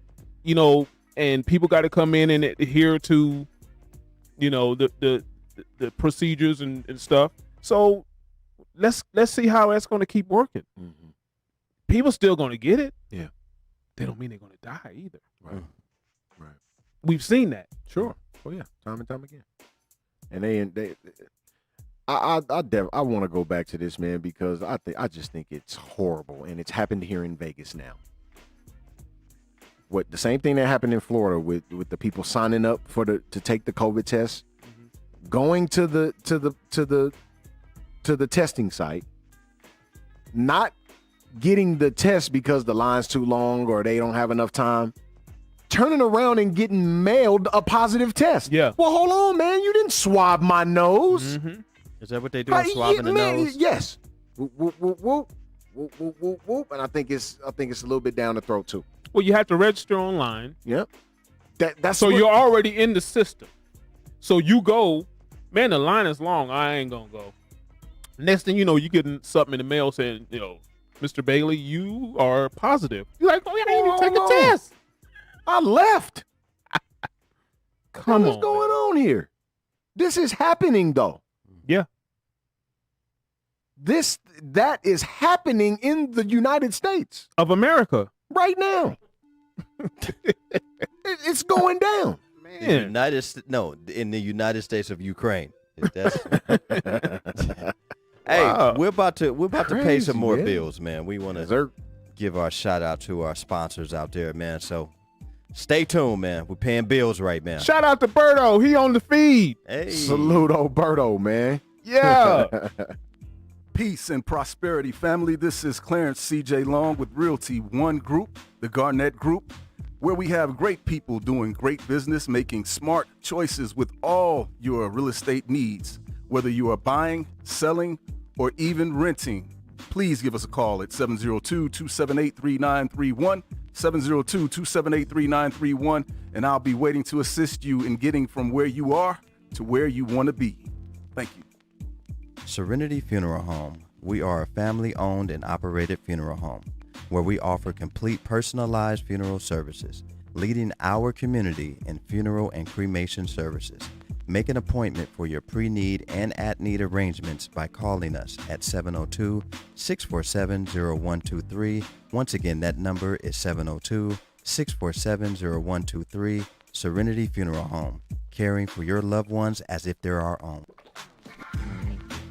E: and people got to come in and adhere to, the procedures and stuff. So let's see how that's going to keep working.
D: Mhm.
E: People still going to get it.
D: Yeah.
E: They don't mean they're going to die either.
D: Right. Right.
E: We've seen that.
D: Sure. Oh yeah. Time and time again. And I want to go back to this, man, because I just think it's horrible, and it's happened here in Vegas now. What the same thing that happened in Florida with the people signing up to take the COVID test, going to the testing site, not getting the test because the line's too long or they don't have enough time, turning around and getting mailed a positive test.
E: Yeah.
D: Well, hold on, man. You didn't swab my nose.
E: Mm-hmm.
C: Is that what they do? Swabbing the nose?
D: Yes. Whoop, whoop, whoop, whoop. Whoop, whoop, whoop, whoop. And I think it's a little bit down the throat too.
E: Well, you have to register online.
D: Yep. That's
E: So
D: what-
E: you're already in the system. So you go, man, the line is long. I ain't going to go. Next thing you know, you getting something in the mail saying, Mr. Bailey, you are positive. You're like, oh, yeah, I didn't even take the test.
D: I left.
E: Come on.
D: What's going on here? This is happening though.
E: Yeah.
D: That is happening in the United States
E: Of America.
D: right now. It's going down.
C: In the United States of Ukraine. That's Hey,
E: Wow.
C: we're about to pay
D: Crazy,
C: some more
D: man.
C: bills, man. We want to
D: Dessert.
C: give our shout out to our sponsors out there, man. So stay tuned, man. We're paying bills right now.
E: Shout out to Berto. He on the feed.
C: Hey,
D: Salute Alberto, man.
E: Yeah.
F: Peace and prosperity, family. This is Clarence C.J. Long with Realty One Group, the Garnett Group, where we have great people doing great business, making smart choices with all your real estate needs. Whether you are buying, selling, or even renting, please give us a call at 702-278-3931, 702-278-3931, and I'll be waiting to assist you in getting from where you are to where you want to be. Thank you.
C: Serenity Funeral Home. We are a family-owned and operated funeral home where we offer complete personalized funeral services, leading our community in funeral and cremation services. Make an appointment for your pre-need and at-need arrangements by calling us at 702-647-0123. Once again, that number is 702-647-0123. Serenity Funeral Home, caring for your loved ones as if they're our own.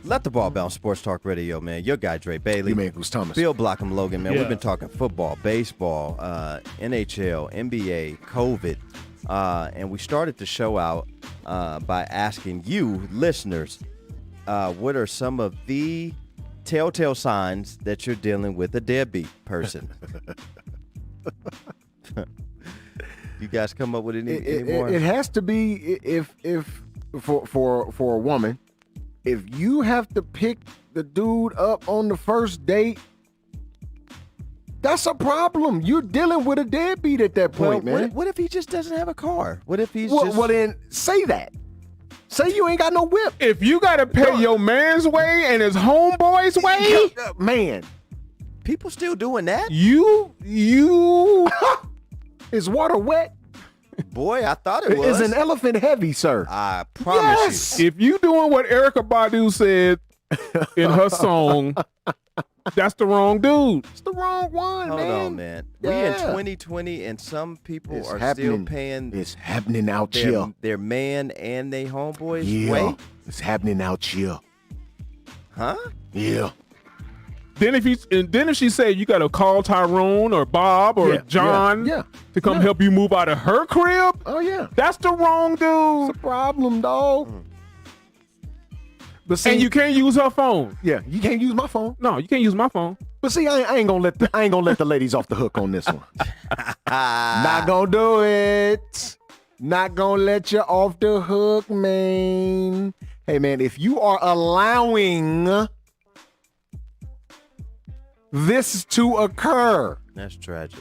C: Let the ball bounce. Sports Talk Radio, man. Your guy, Dre Bailey.
D: You man, who's Thomas?
C: Bill Blockham Logan, man.
E: Yeah.
C: We've been talking football, baseball, NHL, NBA, COVID. And we started the show out by asking you, listeners, what are some of the telltale signs that you're dealing with a deadbeat person? You guys come up with any more?
D: It has to be if for a woman, if you have to pick the dude up on the first date, that's a problem. You're dealing with a deadbeat at that point, man.
C: What if he just doesn't have a car? What if he's
D: Well,
C: just...
D: well, then say that. Say you ain't got no whip.
E: If you got to pay your man's way and his homeboy's way,
D: Man,
C: People still doing that?
E: you
D: is water wet?
C: Boy, I thought it was.
D: Is an elephant heavy, sir?
C: I promise you.
E: if you doing what Erykah Badu said in her song, that's the wrong dude.
D: It's the wrong one,
C: Hold
D: man.
C: on, man. We in
D: Yeah.
C: 2020 and some people
D: It's
C: are
D: happening.
C: still paying
D: It's happening out here.
C: their man and they homeboys
D: Yeah,
C: way?
D: it's happening out here.
C: Huh?
D: Yeah.
E: Then if she said you got to call Tyrone or Bob or
D: Yeah,
E: John
D: yeah,
E: to come
D: yeah.
E: help you move out of her crib,
D: Oh yeah.
E: that's the wrong dude.
D: It's a problem, dog. But see,
E: And you can't use her phone.
D: yeah, you can't use my phone.
E: No, you can't use my phone.
D: But see, I ain't gonna let the ladies off the hook on this one. Not gonna do it. Not gonna let you off the hook, man. Hey, man, if you are allowing this to occur,
C: That's tragic.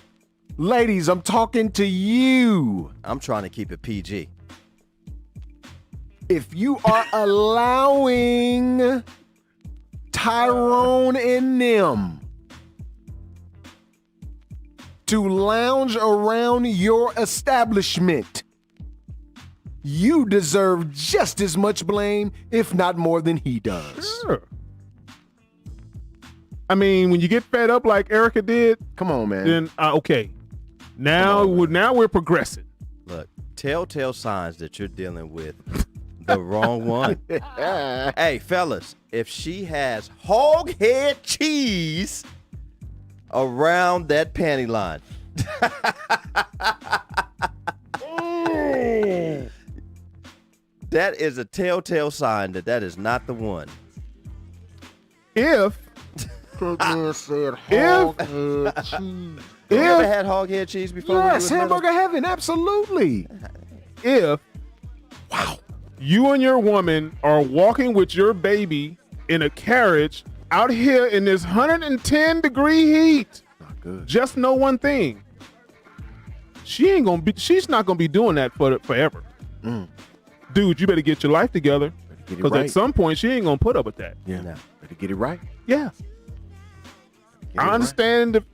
D: ladies, I'm talking to you.
C: I'm trying to keep it PG.
D: If you are allowing Tyrone and them to lounge around your establishment, you deserve just as much blame, if not more than he does.
E: Sure. I mean, when you get fed up like Erica did,
D: Come on, man.
E: then okay. Now we're progressing.
C: Look, telltale signs that you're dealing with the wrong one. Hey, fellas, if she has hog head cheese around that panty line, that is a telltale sign that is not the one.
E: If
D: said
C: You ever had hog head cheese before? when you
D: Yes,
C: was little?
D: hamburger heaven, absolutely.
E: you and your woman are walking with your baby in a carriage out here in this 110-degree heat,
D: Not good.
E: just know one thing. She's not gonna be doing that forever. Dude, you better get your life together.
D: Get it
E: Because
D: right.
E: at some point she ain't gonna put up with that.
D: Yeah,
C: No.
D: better get it right.
E: Yeah.
D: Get it
E: I
D: right.
E: understand the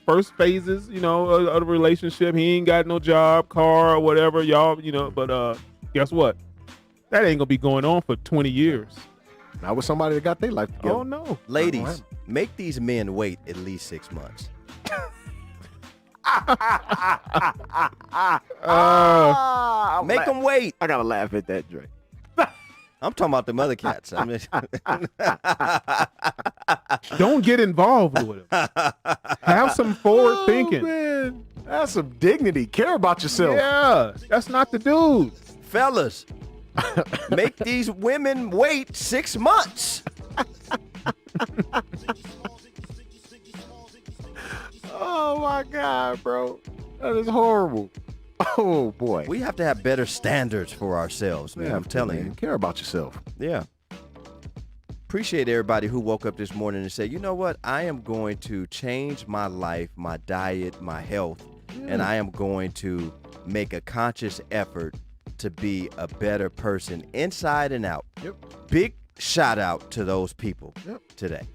E: first phases, of the relationship. He ain't got no job, car, or whatever, y'all, but guess what? That ain't gonna be going on for 20 years.
D: Not with somebody that got their life together.
E: Oh no.
C: Ladies, make these men wait at least 6 months. Make them wait.
D: I gotta laugh at that, Dre.
C: I'm talking about the mother cats. I mean,
E: Don't get involved with them. Have some forward thinking.
D: Man, that's some dignity. Care about yourself.
E: Yeah, that's not the dude.
C: fellas, make these women wait 6 months.
D: Oh my God, bro. That is horrible. Oh boy.
C: We have to have better standards for ourselves, man. I'm telling you.
D: Care about yourself.
C: Yeah. Appreciate everybody who woke up this morning and said, you know what? I am going to change my life, my diet, my health, and I am going to make a conscious effort to be a better person inside and out.
D: Yep.
C: Big shout out to those people today.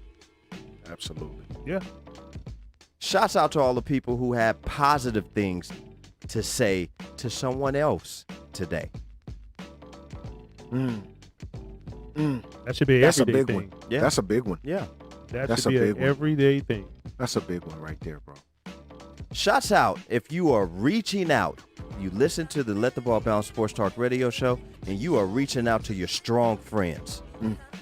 D: Absolutely.
E: Yeah.
C: Shouts out to all the people who have positive things to say to someone else today.
E: That should be an
D: That's a
E: everyday
D: big
E: thing.
D: one.
C: Yeah.
D: That's a big one.
C: Yeah.
E: That
D: That's
E: should be
D: a
E: an
D: big one.
E: everyday thing.
D: That's a big one right there, bro.
C: Shouts out if you are reaching out. You listen to the Let the Ball Bounce Sports Talk radio show, and you are reaching out to your strong friends.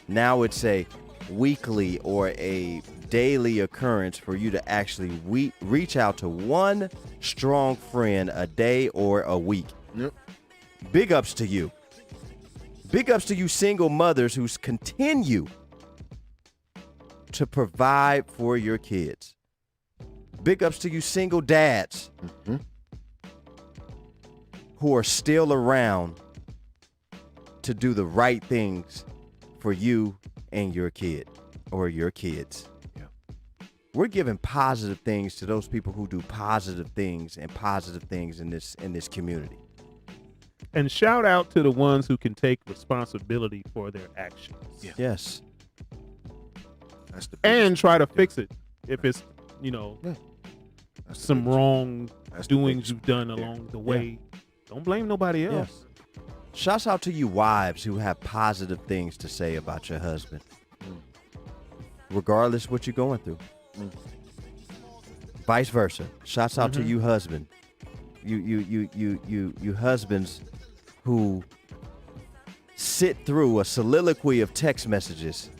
C: Now it's a weekly or a daily occurrence for you to actually reach out to one strong friend a day or a week.
D: Yep.
C: Big ups to you. Big ups to you single mothers who continue to provide for your kids. Big ups to you single dads who are still around to do the right things for you and your kid or your kids.
D: Yeah.
C: We're giving positive things to those people who do positive things and positive things in this community.
E: And shout out to the ones who can take responsibility for their actions.
D: Yeah.
C: Yes.
D: That's the
E: And try to fix it if it's, you know,
D: That's the
E: some
D: biggest-
E: wrong
D: that's the
E: doings
D: biggest
E: you've done
D: one. Yeah.
E: along the way. Don't blame nobody else.
C: Shouts out to you wives who have positive things to say about your husband. Regardless what you're going through. Vice versa. Shouts out to you husband. You husbands who sit through a soliloquy of text messages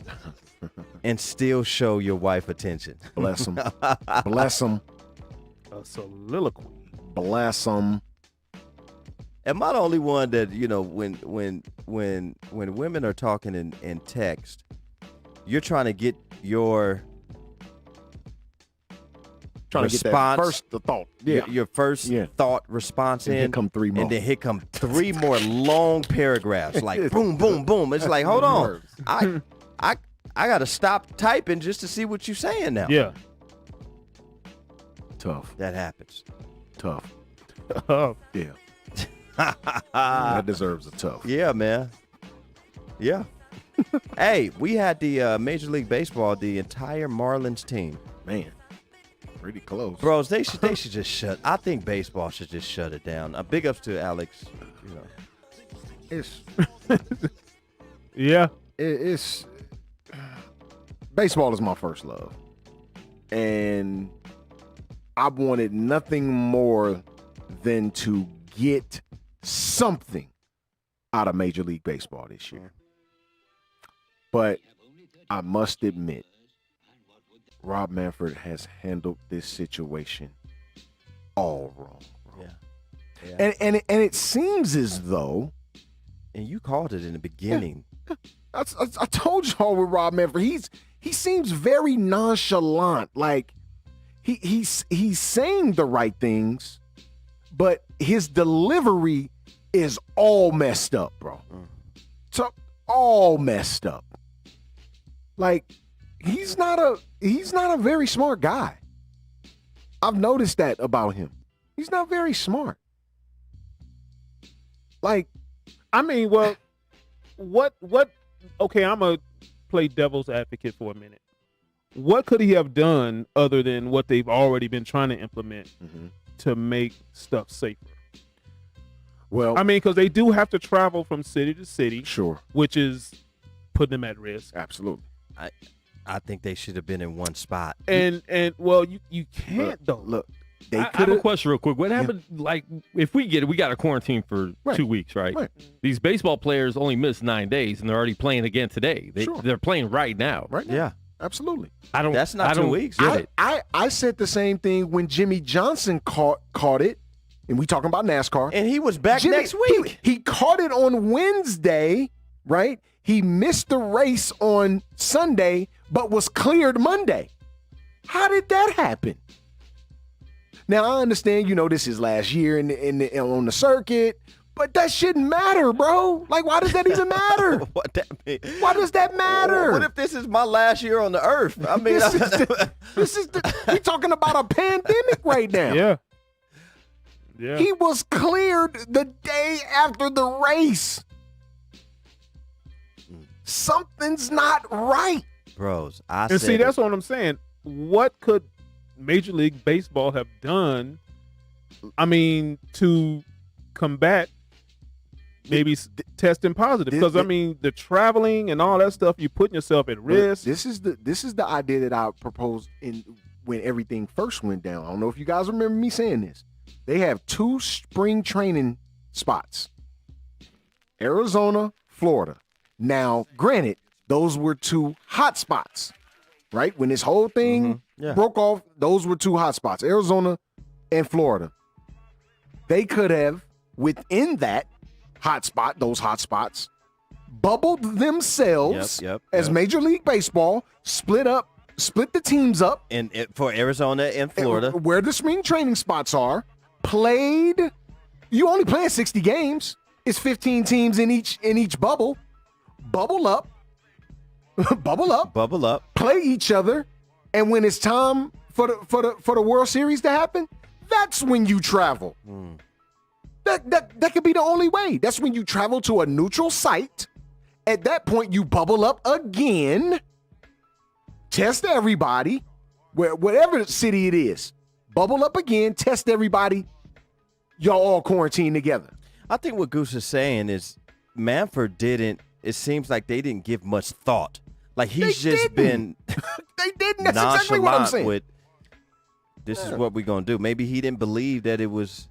C: and still show your wife attention.
D: Bless them. Bless them.
E: A soliloquy.
D: Bless them.
C: Am I the only one that, you know, when women are talking in text, you're trying to get your
D: Trying to get that
C: response,
D: first thought. Yeah.
C: your first thought response
D: And
C: in,
D: here come three more.
C: and then here come 3 more long paragraphs, like boom, boom, boom. It's like, hold on, I got to stop typing just to see what you're saying now.
E: Yeah.
D: Tough.
C: That happens.
D: Tough.
E: Oh,
D: Yeah. That deserves a tough.
C: Yeah, man. Yeah. Hey, we had the Major League Baseball, the entire Marlins team.
D: Man. Pretty close.
C: Bros, they should just shut. I think baseball should just shut it down. Big ups to Alex. You know,
D: It's
E: yeah.
D: it's baseball is my first love. And I wanted nothing more than to get something out of Major League Baseball this year. But I must admit, Rob Manfred has handled this situation all wrong. Bro.
C: Yeah.
D: And it seems as though
C: And you called it in the beginning.
D: I told y'all with Rob Manfred, he seems very nonchalant. Like he's saying the right things, but his delivery is all messed up, bro. So all messed up. Like he's not a very smart guy. I've noticed that about him. He's not very smart. Like,
E: I mean, well, what? Okay, I'm gonna play devil's advocate for a minute. What could he have done other than what they've already been trying to implement to make stuff safer?
D: well,
E: I mean, because they do have to travel from city to city,
D: sure,
E: which is putting them at risk.
D: absolutely.
C: I think they should have been in one spot.
E: And well, you can't though.
D: Look, They
G: I have
D: could
G: a
D: have.
G: question real quick. What happened, like, if we get it, we got a quarantine for
D: Right.
G: 2 weeks, right?
D: Right.
G: These baseball players only missed 9 days, and they're already playing again today.
D: Sure.
G: They're playing right now.
D: Right now.
C: Yeah.
D: Absolutely.
C: That's not
G: I
C: 2
G: don't
C: weeks.
G: Get it.
D: I said the same thing when Jimmy Johnson caught it, and we talking about NASCAR.
C: And he was back
D: Jimmy,
C: next week.
D: He caught it on Wednesday, right? He missed the race on Sunday, but was cleared Monday. How did that happen? Now, I understand, this is last year on the circuit, but that shouldn't matter, bro. Like, why does that even matter?
C: What that mean?
D: Why does that matter?
C: What if this is my last year on the earth? I mean,
D: we talking about a pandemic right now.
E: Yeah. Yeah.
D: He was cleared the day after the race. Something's not right.
C: bros, I
E: And
C: said
E: see, that's
C: it.
E: what I'm saying. What could Major League Baseball have done? I mean, to combat maybe testing positive, because I mean, the traveling and all that stuff, you're putting yourself at risk.
D: This is the idea that I proposed when everything first went down. I don't know if you guys remember me saying this. They have 2 spring training spots. Arizona, Florida. Now, granted, those were 2 hot spots, right? When this whole thing broke off, those were 2 hot spots, Arizona and Florida. They could have, within that hot spot, those hot spots, bubbled themselves as Major League Baseball, split the teams up.
C: And for Arizona and Florida.
D: Where the spring training spots are, played. You only playing 60 games. It's 15 teams in each bubble. Bubble up.
C: Bubble up.
D: Play each other. And when it's time for the World Series to happen, that's when you travel. That could be the only way. That's when you travel to a neutral site. At that point, you bubble up again. Test everybody, whatever city it is. Bubble up again, test everybody. Y'all all quarantine together.
C: I think what Goose is saying is Manfred didn't. It seems like they didn't give much thought. Like he's been
D: They didn't. That's exactly what I'm saying.
C: With, this is what we're gonna do. Maybe he didn't believe that it was.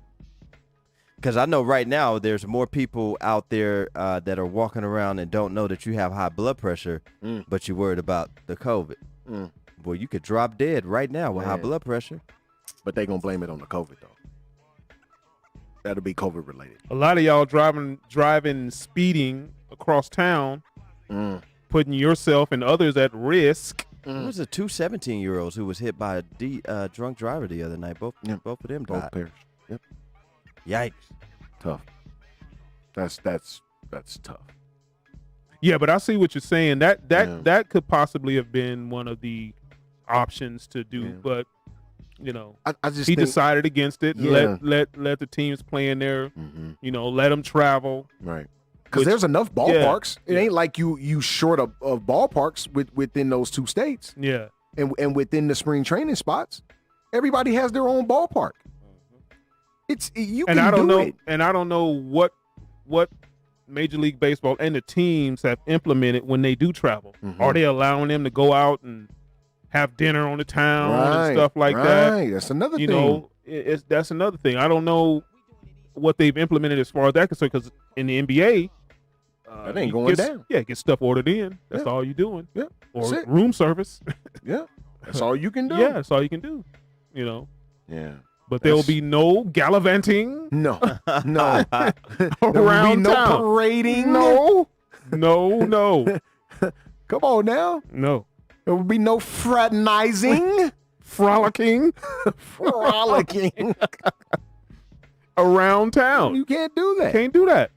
C: Because I know right now there's more people out there that are walking around and don't know that you have high blood pressure, but you're worried about the COVID. Boy, you could drop dead right now with high blood pressure.
D: But they gonna blame it on the COVID though. That'll be COVID related.
E: A lot of y'all driving, speeding across town, putting yourself and others at risk.
C: There was 2 17-year-olds who was hit by a drunk driver the other night. Both of them died.
D: Both perished. Yep.
C: Yikes.
D: Tough. That's tough.
E: Yeah, but I see what you're saying. That could possibly have been one of the options to do, but
D: I just
E: he
D: think,
E: decided against it. And let the teams play in there. Let them travel.
D: Right. Because there's enough ballparks. It ain't like you short of ballparks within those 2 states.
E: Yeah.
D: And within the spring training spots, everybody has their own ballpark.
E: And I don't know what Major League Baseball and the teams have implemented when they do travel. Are they allowing them to go out and have dinner on the town and stuff like that?
D: Right. That's another thing.
E: That's another thing. I don't know what they've implemented as far as that concerned, because in the NBA,
D: that ain't going down.
E: Yeah, get stuff ordered in. That's all you're doing.
D: Yeah.
E: Or room service.
D: Yeah. That's all you can do.
E: Yeah, that's all you can do.
D: Yeah.
E: But there will be no gallivanting.
D: No.
E: Around
D: there will be no
E: town.
D: parading.
E: No.
D: Come on now.
E: No.
D: There will be no fraternizing.
E: Frolicking.
D: Frolicking.
E: Around town.
D: You can't do that.
E: Can't do that.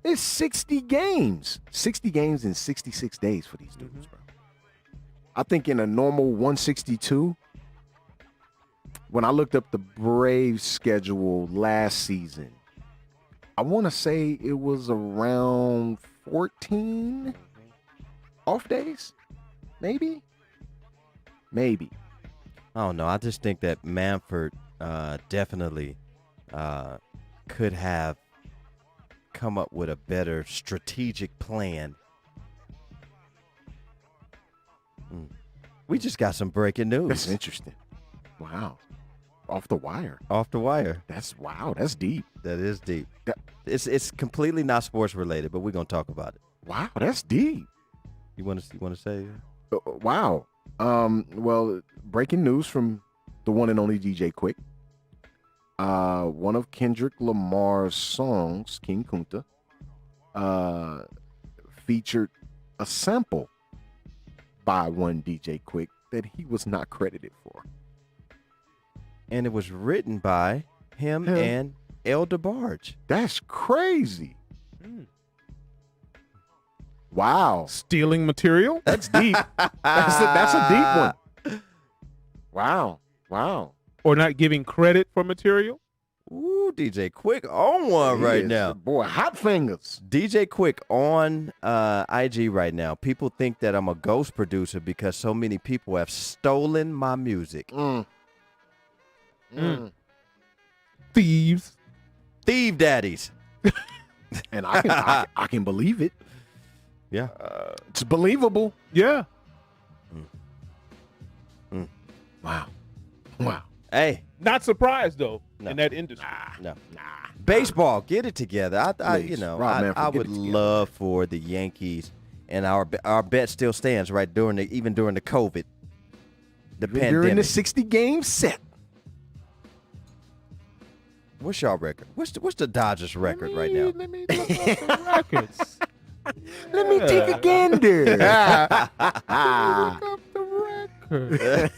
D: It's 60 games. 60 games in 66 days for these dudes, bro. I think in a normal 162, when I looked up the Braves schedule last season, I want to say it was around 14 off days. Maybe.
C: I don't know. I just think that Manfred definitely could have come up with a better strategic plan. We just got some breaking news.
D: That's interesting. Wow. Off the wire.
C: Off the wire.
D: That's wow. That's deep.
C: That is deep.
D: That-
C: It's completely not sports related, but we're gonna talk about it.
D: Wow, that's deep.
C: You want to say?
D: Wow. Well, breaking news from the one and only DJ Quick. One of Kendrick Lamar's songs, King Kunta, featured a sample by one DJ Quick that he was not credited for.
C: And it was written by him and El DeBarge.
D: That's crazy. Wow.
E: Stealing material?
D: That's deep. That's a deep one. Wow.
E: Or not giving credit for material?
C: Ooh, DJ Quick on one
D: He
C: right
D: is,
C: now.
D: boy, hot fingers.
C: DJ Quick on IG right now. People think that I'm a ghost producer because so many people have stolen my music.
E: Thieves.
C: Thief daddies.
D: And I can believe it.
C: Yeah.
D: It's believable.
E: Yeah.
D: Wow.
C: Hey,
E: Not surprised though
C: No.
E: in that industry.
C: no. Baseball, get it together.
D: Please, Rob Manfred,
C: I
D: get
C: would
D: it together.
C: love for the Yankees, and our bet still stands right even during the COVID, the
D: During
C: pandemic.
D: the 60-game set.
C: What's y'all record? What's the Dodgers record right now?
E: Let me look up the records.
D: Let me take a gander.
E: Look up the records.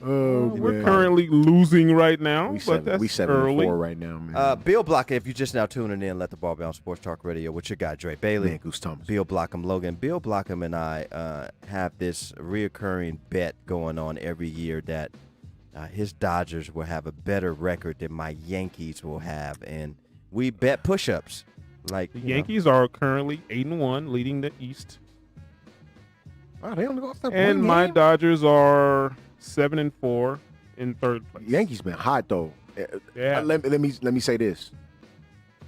D: Oh,
E: We're
D: man.
E: currently losing right now,
D: We
E: but that's
D: 7-4
E: early.
D: right now, man.
C: Bill Blocker, if you're just now tuning in, Let the Ball Bounce Sports Talk Radio with your guy Dre Bailey.
D: Man, Goose Thomas.
C: Bill Blockham Logan. Bill Blockham and I have this reoccurring bet going on every year that his Dodgers will have a better record than my Yankees will have, and we bet push-ups. Like
E: The
C: you know.
E: Yankees are currently 8-1, leading the East,
D: Wow, they only lost that
E: and
D: one
E: my
D: game.
E: Dodgers are 7-4 in third place.
D: Yankees been hot though.
E: Yeah.
D: Let me say this.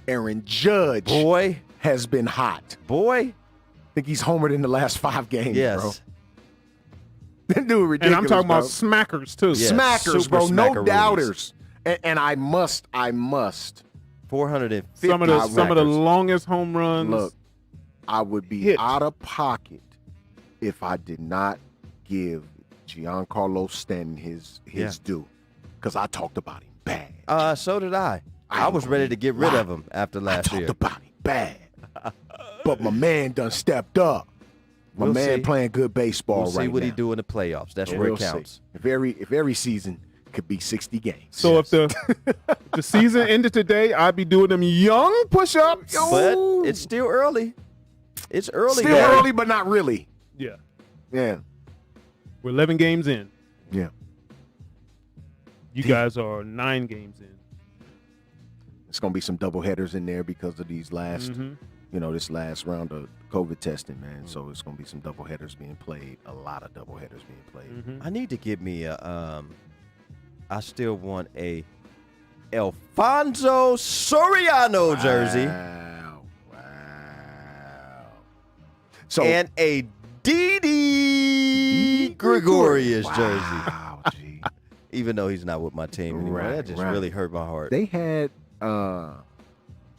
D: Aaron Judge
C: boy,
D: has been hot.
C: boy,
D: I think he's homered in the last 5 games,
C: yes.
D: bro. That dude ridiculous.
E: And I'm talking
D: bro.
E: about smackers too.
C: Yeah.
D: Smackers,
C: super
D: bro. No
C: smackaroonies.
D: doubters. And I must
C: 450.
E: Some of the
D: records.
E: longest home runs.
D: Look, I would be
E: Hit.
D: out of pocket if I did not give Giancarlo Stanton his
C: Yeah.
D: due, because I talked about him bad.
C: So did I.
D: I
C: I was
D: ain't
C: ready
D: gonna
C: to get rid
D: lie.
C: of him after
D: I
C: last
D: talked
C: year.
D: about him bad. But my man done stepped up. My
C: We'll
D: man
C: see.
D: playing good baseball
C: We'll see
D: right
C: what
D: now.
C: he do in the playoffs. That's
D: And
C: where
D: we'll
C: it
D: see.
C: counts.
D: If every season could be 60 games.
E: So if the season ended today, I'd be doing them young push-ups.
C: But it's still early. It's early.
D: still
C: guys.
D: early, but not really.
E: Yeah,
D: Yeah.
E: we're 11 games in.
D: Yeah.
E: You guys are 9 games in.
D: It's gonna be some double headers in there because of these last this last round of COVID testing, man. So it's gonna be some double headers being played, a lot of double headers being played.
C: I need to get me a. I still want a Alfonso Soriano jersey
D: Wow. So
C: and a Didi Gregorius jersey.
D: Wow, G.
C: Even though he's not with my team anymore,
D: Right,
C: that just
D: right.
C: really hurt my heart.
D: They had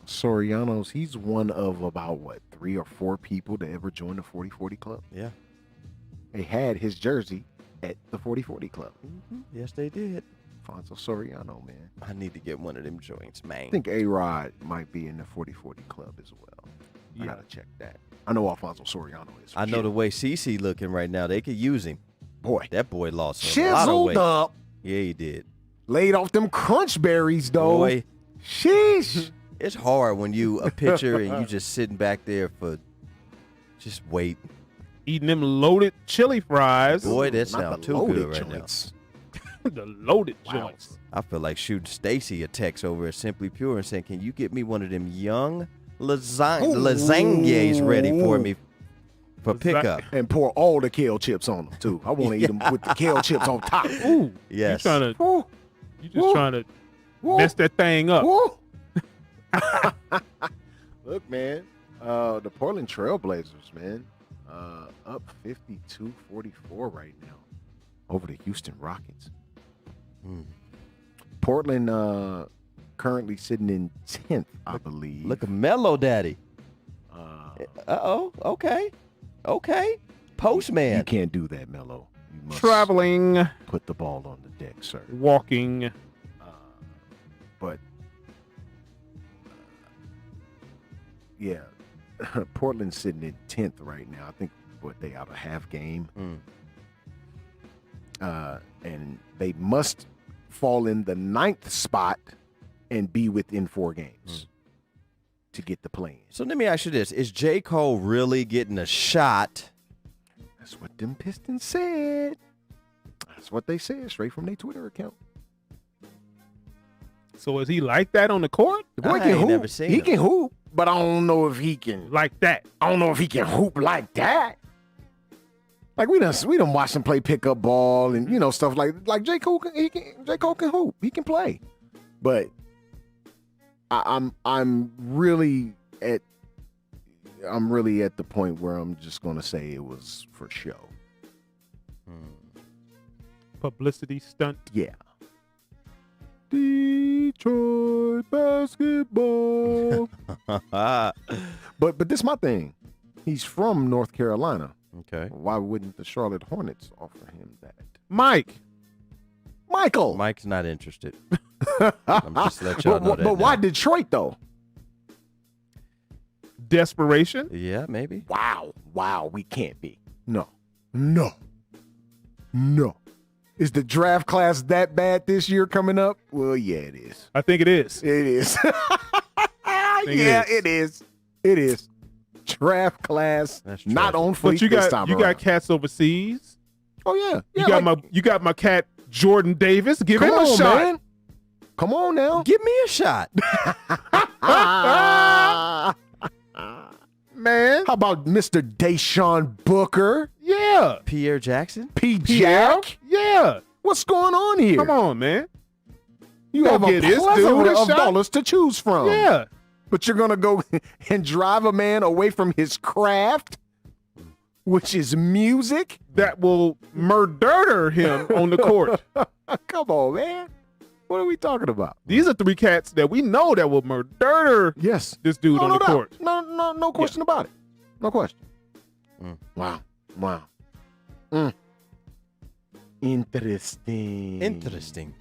D: Soriano's. He's one of about 3 or 4 people to ever join the 40-40 club.
C: Yeah.
D: They had his jersey at the 40-40 club.
C: Yes, they did.
D: Alfonso Soriano, man.
C: I need to get one of them joints, man.
D: I think A-Rod might be in the 40-40 club as well. I
E: Yeah.
D: gotta check that. I know Alfonso Soriano is. for
C: I know
D: sure.
C: the way CC looking right now. They could use him.
D: boy.
C: That boy lost a lot of
D: Chiseled
C: weight.
D: up,
C: Yeah, he did.
D: laid off them crunch berries though.
C: Boy,
D: Sheesh.
C: it's hard when you a pitcher and you just sitting back there for just wait.
E: Eating them loaded chili fries.
C: Boy, that
D: Not
C: sound
D: the
C: too
D: loaded
C: good right
D: joints.
E: The loaded
D: Wow.
E: joints.
C: now. I feel like shooting Stacy a text over at Simply Pure and saying, "Can you get me one of them young lasagnes ready for me for pickup?"
D: And pour all the kale chips on them too. I want to eat them with the kale chips on top.
E: Ooh,
C: Yes.
E: you just
D: Woo.
E: trying to
D: Woo.
E: mess that thing up.
D: Woo. Look, man, the Portland Trailblazers, man, up 52-44 right now. over the Houston Rockets. Portland currently sitting in 10th, I believe.
C: Look at Mellow Daddy. Okay. Postman.
D: You can't do that, Melo. You must
E: Traveling,
D: put the ball on the deck, sir.
E: walking.
D: But yeah, Portland's sitting in 10th right now. I think they out a half game. And they must fall in the 9th spot and be within 4 games to get the play-in.
C: So let me ask you this. Is J. Cole really getting a shot?
D: That's what them Pistons said. That's what they said straight from their Twitter account.
E: So is he like that on the court?
D: The boy
C: I
D: can
C: ain't
D: hoop.
C: never seen
D: He
C: him.
D: can hoop, but I don't know if he can.
E: Like that?
D: I don't know if he can hoop like that. Like we done watched him play pickup ball and stuff like J. Cole. J. Cole can hoop. He can play, but I'm really at the point where I'm just gonna say it was for show.
E: Publicity stunt.
D: Yeah. Detroit basketball. But this is my thing. He's from North Carolina.
C: Okay.
D: Why wouldn't the Charlotte Hornets offer him that?
E: Michael.
C: Mike's not interested. I'm just let y'all know that.
D: But why
C: now.
D: Detroit though?
E: Desperation.
C: Yeah, maybe.
D: Wow, we can't be. No. Is the draft class that bad this year coming up? Well, yeah, it is.
E: I think it is.
D: It is.
E: it is.
D: It is. Draft class,
C: That's
D: not
C: tragic.
D: on
E: But
D: fleek
E: you
D: this
E: got
D: time
E: you
D: around.
E: got cats overseas.
D: Oh yeah.
E: You got my cat Jordan Davis. Give
D: Come
E: him a
D: on,
E: shot.
D: man. Come on now.
C: Give me a shot.
E: Man.
D: How about Mr. Deshaun Booker?
E: Yeah.
C: Pierre Jackson?
D: P. Jack?
E: Yeah.
D: What's going on here?
E: Come on, man.
D: You
E: Go
D: have a
E: get this dude
D: plethora
E: a
D: of
E: shot.
D: dollars to choose from.
E: Yeah.
D: But you're going to go and drive a man away from his craft, which is music?
E: That will murder him on the court.
D: Come on, man. What are we talking about?
E: These are 3 cats that we know that will murder
D: Yes.
E: this dude on the
D: doubt.
E: court.
D: No question about it. No question. Wow. Interesting.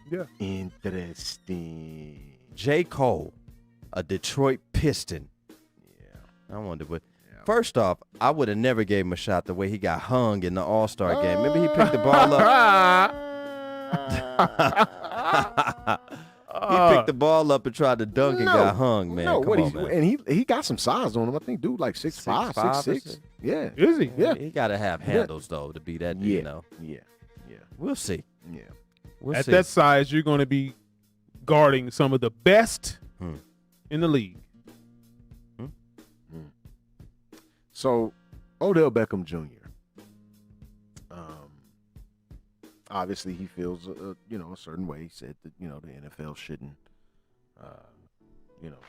E: Yeah.
D: Interesting.
C: J. Cole, a Detroit Piston. Yeah. I wonder what. First off, I would have never gave him a shot the way he got hung in the All-Star game. Remember he picked the ball up? He picked the ball up and tried to dunk and got hung, man.
D: No,
C: Come on, man.
D: and he got some size on him. I think dude like 6'5", 6'6". Yeah.
E: Is he?
D: Yeah.
C: He got to have handles, though, to be that,
D: Yeah.
C: you know.
D: Yeah.
C: We'll see.
D: Yeah.
C: We'll
E: At
C: see.
E: that size, you're going to be guarding some of the best in the league.
D: So, Odell Beckham Jr. Obviously, he feels a certain way. He said that the NFL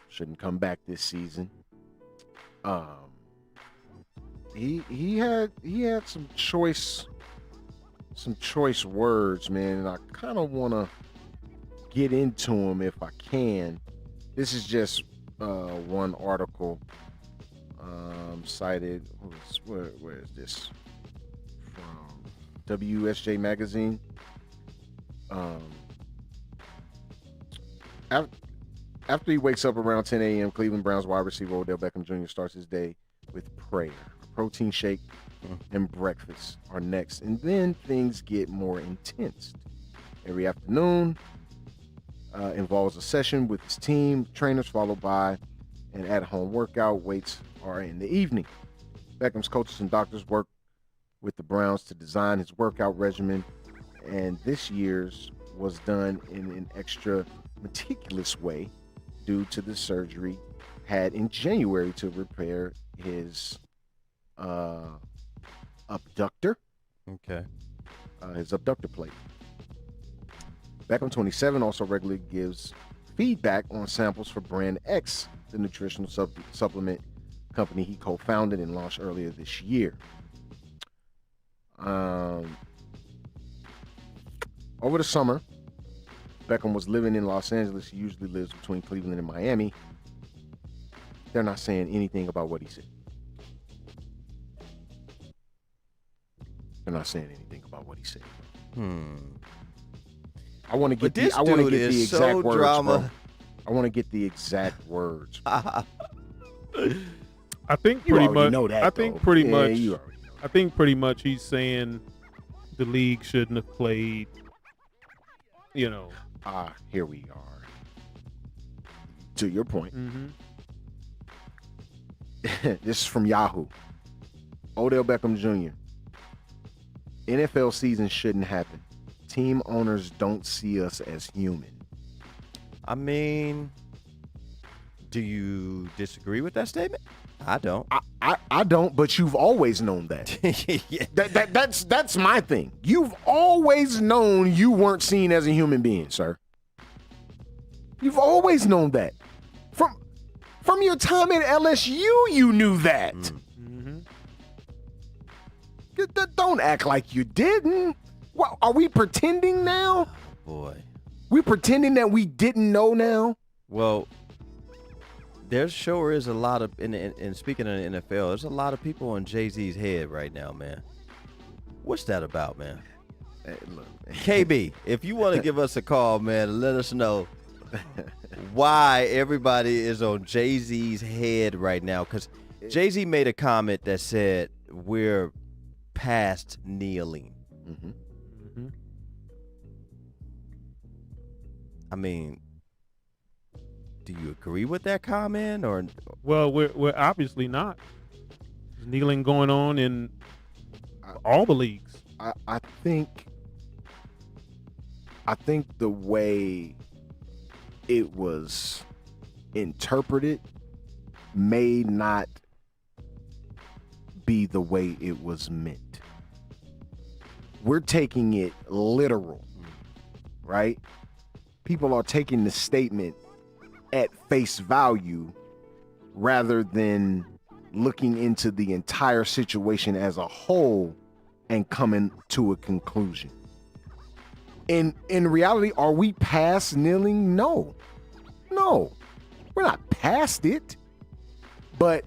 D: shouldn't come back this season. He had some choice words, man, and I kind of want to get into them if I can. This is just one article. Cited, where is this? From WSJ Magazine. After he wakes up around 10 a.m., Cleveland Browns wide receiver Odell Beckham Jr. starts his day with prayer. A protein shake and breakfast are next, and then things get more intense. Every afternoon involves a session with his team, trainers, followed by an at-home workout. Weights are in the evening. Beckham's coaches and doctors work with the Browns to design his workout regimen, and this year's was done in an extra meticulous way due to the surgery had in January to repair his abductor.
C: Okay.
D: His abductor plate. Beckham, 27, also regularly gives feedback on samples for Brand X, the nutritional supplement company he co-founded and launched earlier this year. Over the summer, Beckham was living in Los Angeles. He usually lives between Cleveland and Miami. They're not saying anything about what he said. They're not saying anything about what he said. I want to get the exact words, bro. I want to get the exact words.
E: I think pretty much.
D: Know that,
E: I think
D: though.
E: pretty
D: Yeah,
E: much.
D: you already know.
E: I think pretty much he's saying the league shouldn't have played. You know.
D: Here we are. To your point.
E: Mm-hmm.
D: This is from Yahoo. Odell Beckham Jr. NFL season shouldn't happen. Team owners don't see us as human.
C: I mean, do you disagree with that statement? I don't.
D: I don't, but you've always known that.
C: Yeah.
D: That's my thing. You've always known you weren't seen as a human being, sir. You've always known that. From your time at LSU, you knew that.
E: Mm-hmm.
D: Don't act like you didn't. What, are we pretending now?
C: Boy.
D: We pretending that we didn't know now?
C: Well, there sure is a lot of, and speaking of the NFL, there's a lot of people on Jay-Z's head right now, man. What's that about, man?
D: Hey, look,
C: KB, if you want to give us a call, man, let us know why everybody is on Jay-Z's head right now. Because Jay-Z made a comment that said we're past kneeling.
D: Mm-hmm.
E: Mm-hmm.
C: I mean, do you agree with that comment, or?
E: Well, we're obviously not. There's kneeling going on in all the leagues.
D: I think the way it was interpreted may not be the way it was meant. We're taking it literal, right? People are taking the statement at face value rather than looking into the entire situation as a whole and coming to a conclusion. In reality, are we past kneeling? No, we're not past it. But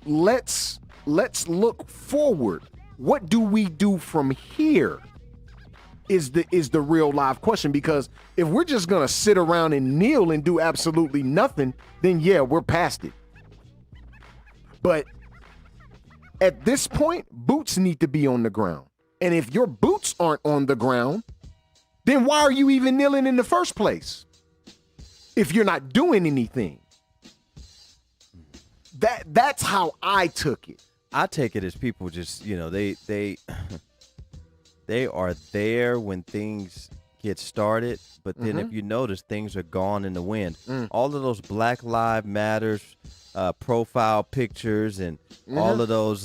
D: let's look forward. What do we do from here? Is the real live question, because if we're just gonna sit around and kneel and do absolutely nothing, then yeah, we're past it. But at this point, boots need to be on the ground. And if your boots aren't on the ground, then why are you even kneeling in the first place? If you're not doing anything. That's how I took it.
C: I take it as people just, they are there when things get started, but then if you notice, things are gone in the wind. All of those Black Lives Matters profile pictures and all of those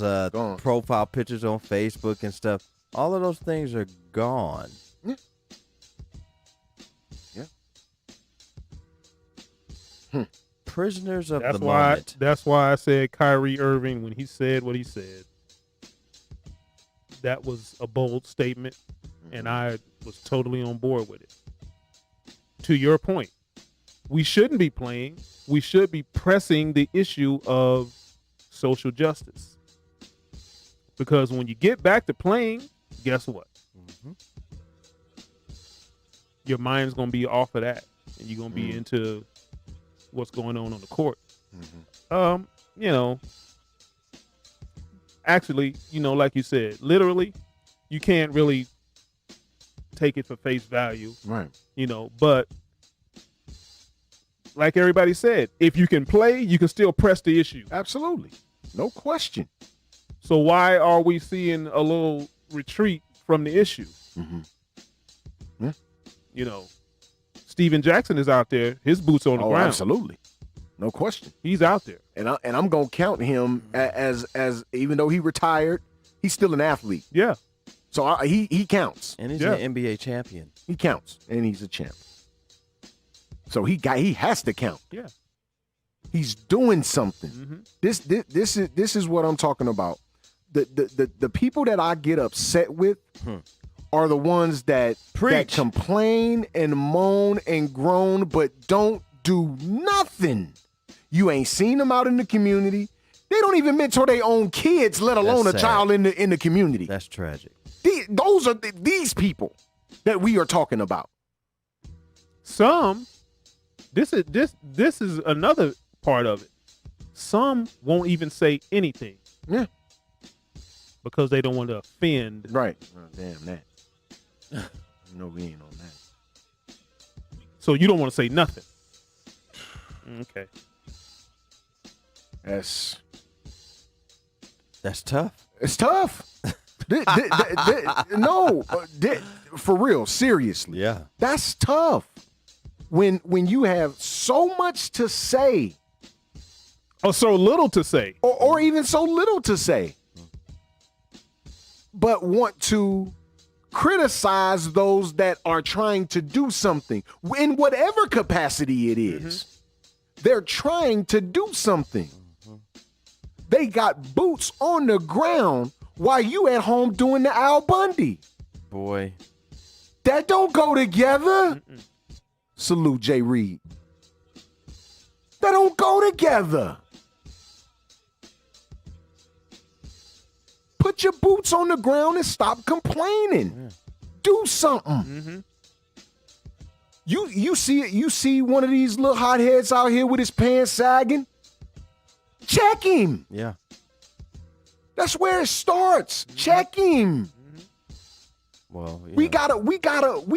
C: profile pictures on Facebook and stuff, all of those things are gone. Prisoners of the moment.
E: That's why I said Kyrie Irving, when he said what he said, that was a bold statement, and I was totally on board with it. To your point, we shouldn't be playing. We should be pressing the issue of social justice. Because when you get back to playing, guess what? Your mind's going to be off of that, and you're going to be into what's going on the court. Actually, like you said, literally, you can't really take it for face value.
D: Right.
E: But like everybody said, if you can play, you can still press the issue.
D: Absolutely. No question.
E: So why are we seeing a little retreat from the issue? Yeah. Steven Jackson is out there. His boots on the ground.
D: Absolutely. No question.
E: He's out there.
D: And I'm going to count him as even though he retired, he's still an athlete.
E: Yeah.
D: So he counts.
C: And he's an NBA champion.
D: He counts, and he's a champ. So he has to count.
E: Yeah.
D: He's doing something. This is what I'm talking about. The people that I get upset with are the ones that complain and moan and groan, but don't do nothing. You ain't seen them out in the community. They don't even mentor their own kids, let alone
C: That's
D: a
C: sad.
D: child in the community.
C: That's tragic.
D: Those are these people that we are talking about.
E: Some, this is another part of it. Some won't even say anything.
D: Yeah.
E: Because they don't want to offend.
D: Right. Oh, damn that. No, we ain't on that.
E: So you don't want to say nothing. Okay.
D: That's
C: tough.
D: It's tough. For real, seriously.
C: Yeah.
D: That's tough. When you have so much to say,
E: or so little to say,
D: or even so little to say, but want to criticize those that are trying to do something in whatever capacity it is. They're trying to do something. They got boots on the ground while you at home doing the Al Bundy.
C: Boy.
D: That don't go together. Salute Jay Reed. That don't go together. Put your boots on the ground and stop complaining. Yeah. Do something. You see it. You see one of these little hotheads out here with his pants sagging. Check him.
C: Yeah.
D: That's where it starts. Check him.
C: Well, yeah.
D: we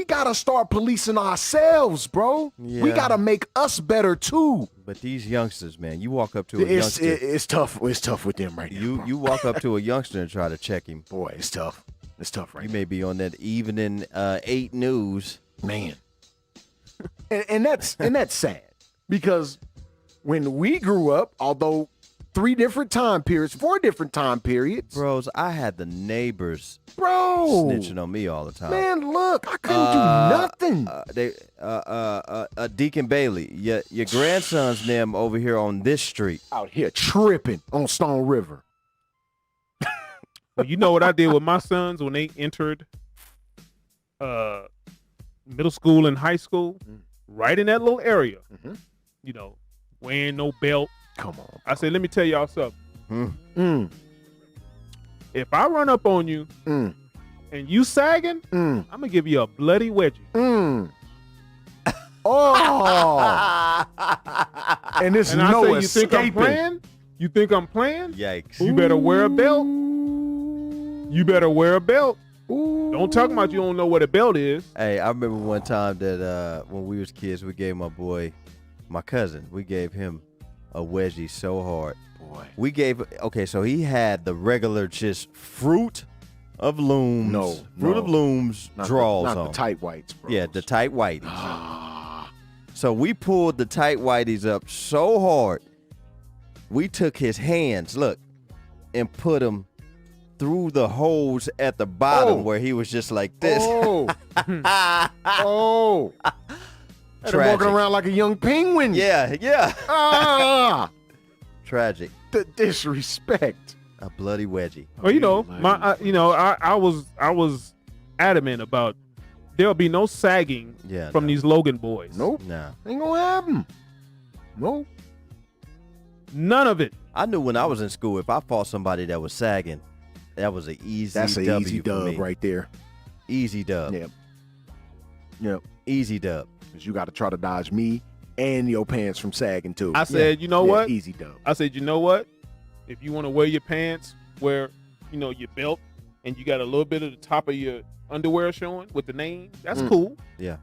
D: gotta start policing ourselves, bro.
C: Yeah.
D: We gotta make us better too.
C: But these youngsters, man, you walk up to a youngster.
D: It's tough. It's tough with them right now.
C: You walk up to a youngster and try to check him.
D: Boy, it's tough. It's tough right
C: You
D: now.
C: may be on that evening 8 news.
D: Man. and that's sad because when we grew up, although 4 different time periods,
C: Bros, I had the neighbors
D: bro
C: snitching on me all the time.
D: Man, look, I couldn't do nothing.
C: Deacon Bailey, your grandson's name over here on this street.
D: Out here tripping on Stone River.
E: Well, you know what I did with my sons when they entered middle school and high school? Right in that little area. You know, wearing no belt.
D: Come on.
E: I said, let me tell y'all something. If I run up on you and you sagging, I'm going to give you a bloody wedgie.
D: Oh. And there's
E: And I
D: no
E: say, you
D: escaping.
E: think I'm playing? You think I'm playing?
C: Yikes.
E: You better wear a belt. You better wear a belt. Don't talk about you don't know what a belt is.
C: Hey, I remember one time that when we was kids, we gave my cousin, we gave him a wedgie so hard.
D: Boy.
C: We gave, so he had the regular just Fruit of Looms. Fruit of Looms draws on.
D: Not the tight whites, bro.
C: Yeah, the tight whiteys. So we pulled the tight whiteys up so hard, we took his hands, look, and put them through the holes at the bottom where he was just like this.
D: And
C: Tragic.
D: walking around like a young penguin.
C: Yeah. Tragic.
D: The disrespect.
C: A bloody wedgie.
E: Well, you know, I was adamant about there'll be no sagging from these Logan boys.
D: Nope.
C: Nah.
D: Ain't gonna happen. Nope.
E: None of it.
C: I knew when I was in school, if I fought somebody that was sagging, that was an easy
D: That's an
C: W
D: easy
C: for
D: dub
C: me.
D: right there.
C: Easy dub.
D: Yep.
C: Easy dub.
D: Because you got to try to dodge me and your pants from sagging too.
E: I said, you know what?
D: Easy dub.
E: I said, you know what? If you want to wear your pants, wear, your belt, and you got a little bit of the top of your underwear showing with the name, that's cool.
C: Yeah.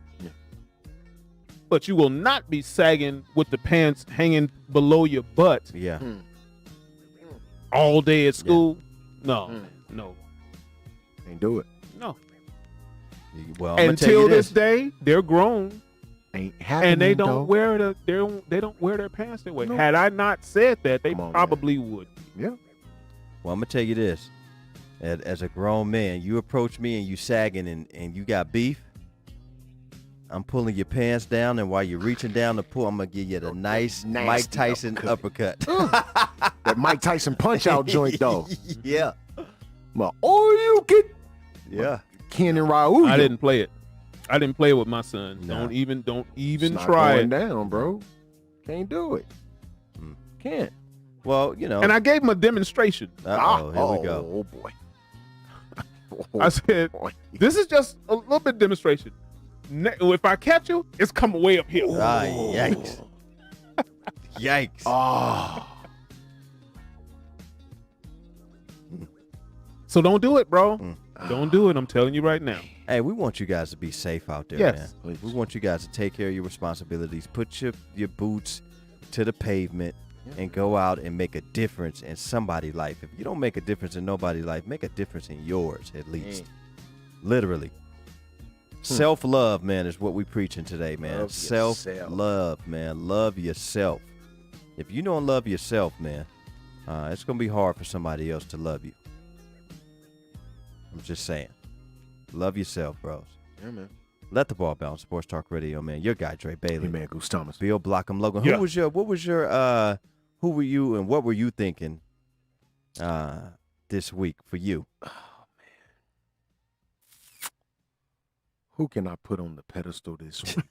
E: But you will not be sagging with the pants hanging below your butt
C: Yeah.
E: all day at school. No.
D: Ain't do it.
E: No.
C: Well, I'm gonna tell
E: Until
C: you
E: this day, they're grown
D: Ain't happening.
E: and they
D: though.
E: don't wear their pants that way. No. Had I not said that, they probably would.
D: Yeah.
C: Well, I'm gonna tell you this. As a grown man, you approach me and you sagging and you got beef, I'm pulling your pants down, and while you're reaching down to pull, I'm gonna give you the nice Mike Tyson uppercut.
D: That Mike Tyson punch out joint though.
C: Yeah.
D: Well, you can.
C: Yeah.
D: Ken and Raul.
E: I didn't play it. I didn't play it with my son.
C: No.
E: Don't even
D: It's not
E: try
D: going
E: it.
D: down, bro. Can't do it. Can't.
C: Well, you know.
E: And I gave him a demonstration.
C: Uh-oh, here we go.
D: Oh boy.
E: I said,
D: boy.
E: this is just a little bit demonstration. If I catch you, it's coming way up here.
C: Ah, yikes. Yikes.
D: Oh.
E: So don't do it, bro.
C: Mm.
E: Don't do it. I'm telling you right now.
C: Hey, we want you guys to be safe out there,
E: Yes,
C: man. We want you guys to take care of your responsibilities. Put your boots to the pavement and go out and make a difference in somebody's life. If you don't make a difference in nobody's life, make a difference in yours at least. Literally. Self-love, man, is what we preaching today, man.
D: Love
C: Self-love, man. Love yourself. If you don't love yourself, man, it's going to be hard for somebody else to love you. I'm just saying. Love yourself, bros.
D: Yeah, man.
C: Let the ball bounce. Sports Talk Radio, man. Your guy, Dre Bailey.
D: Hey, man, Goose Thomas.
C: Bill Blockham Logan.
E: Yeah.
C: Who were you and what were you thinking this week for you?
D: Who can I put on the pedestal this week?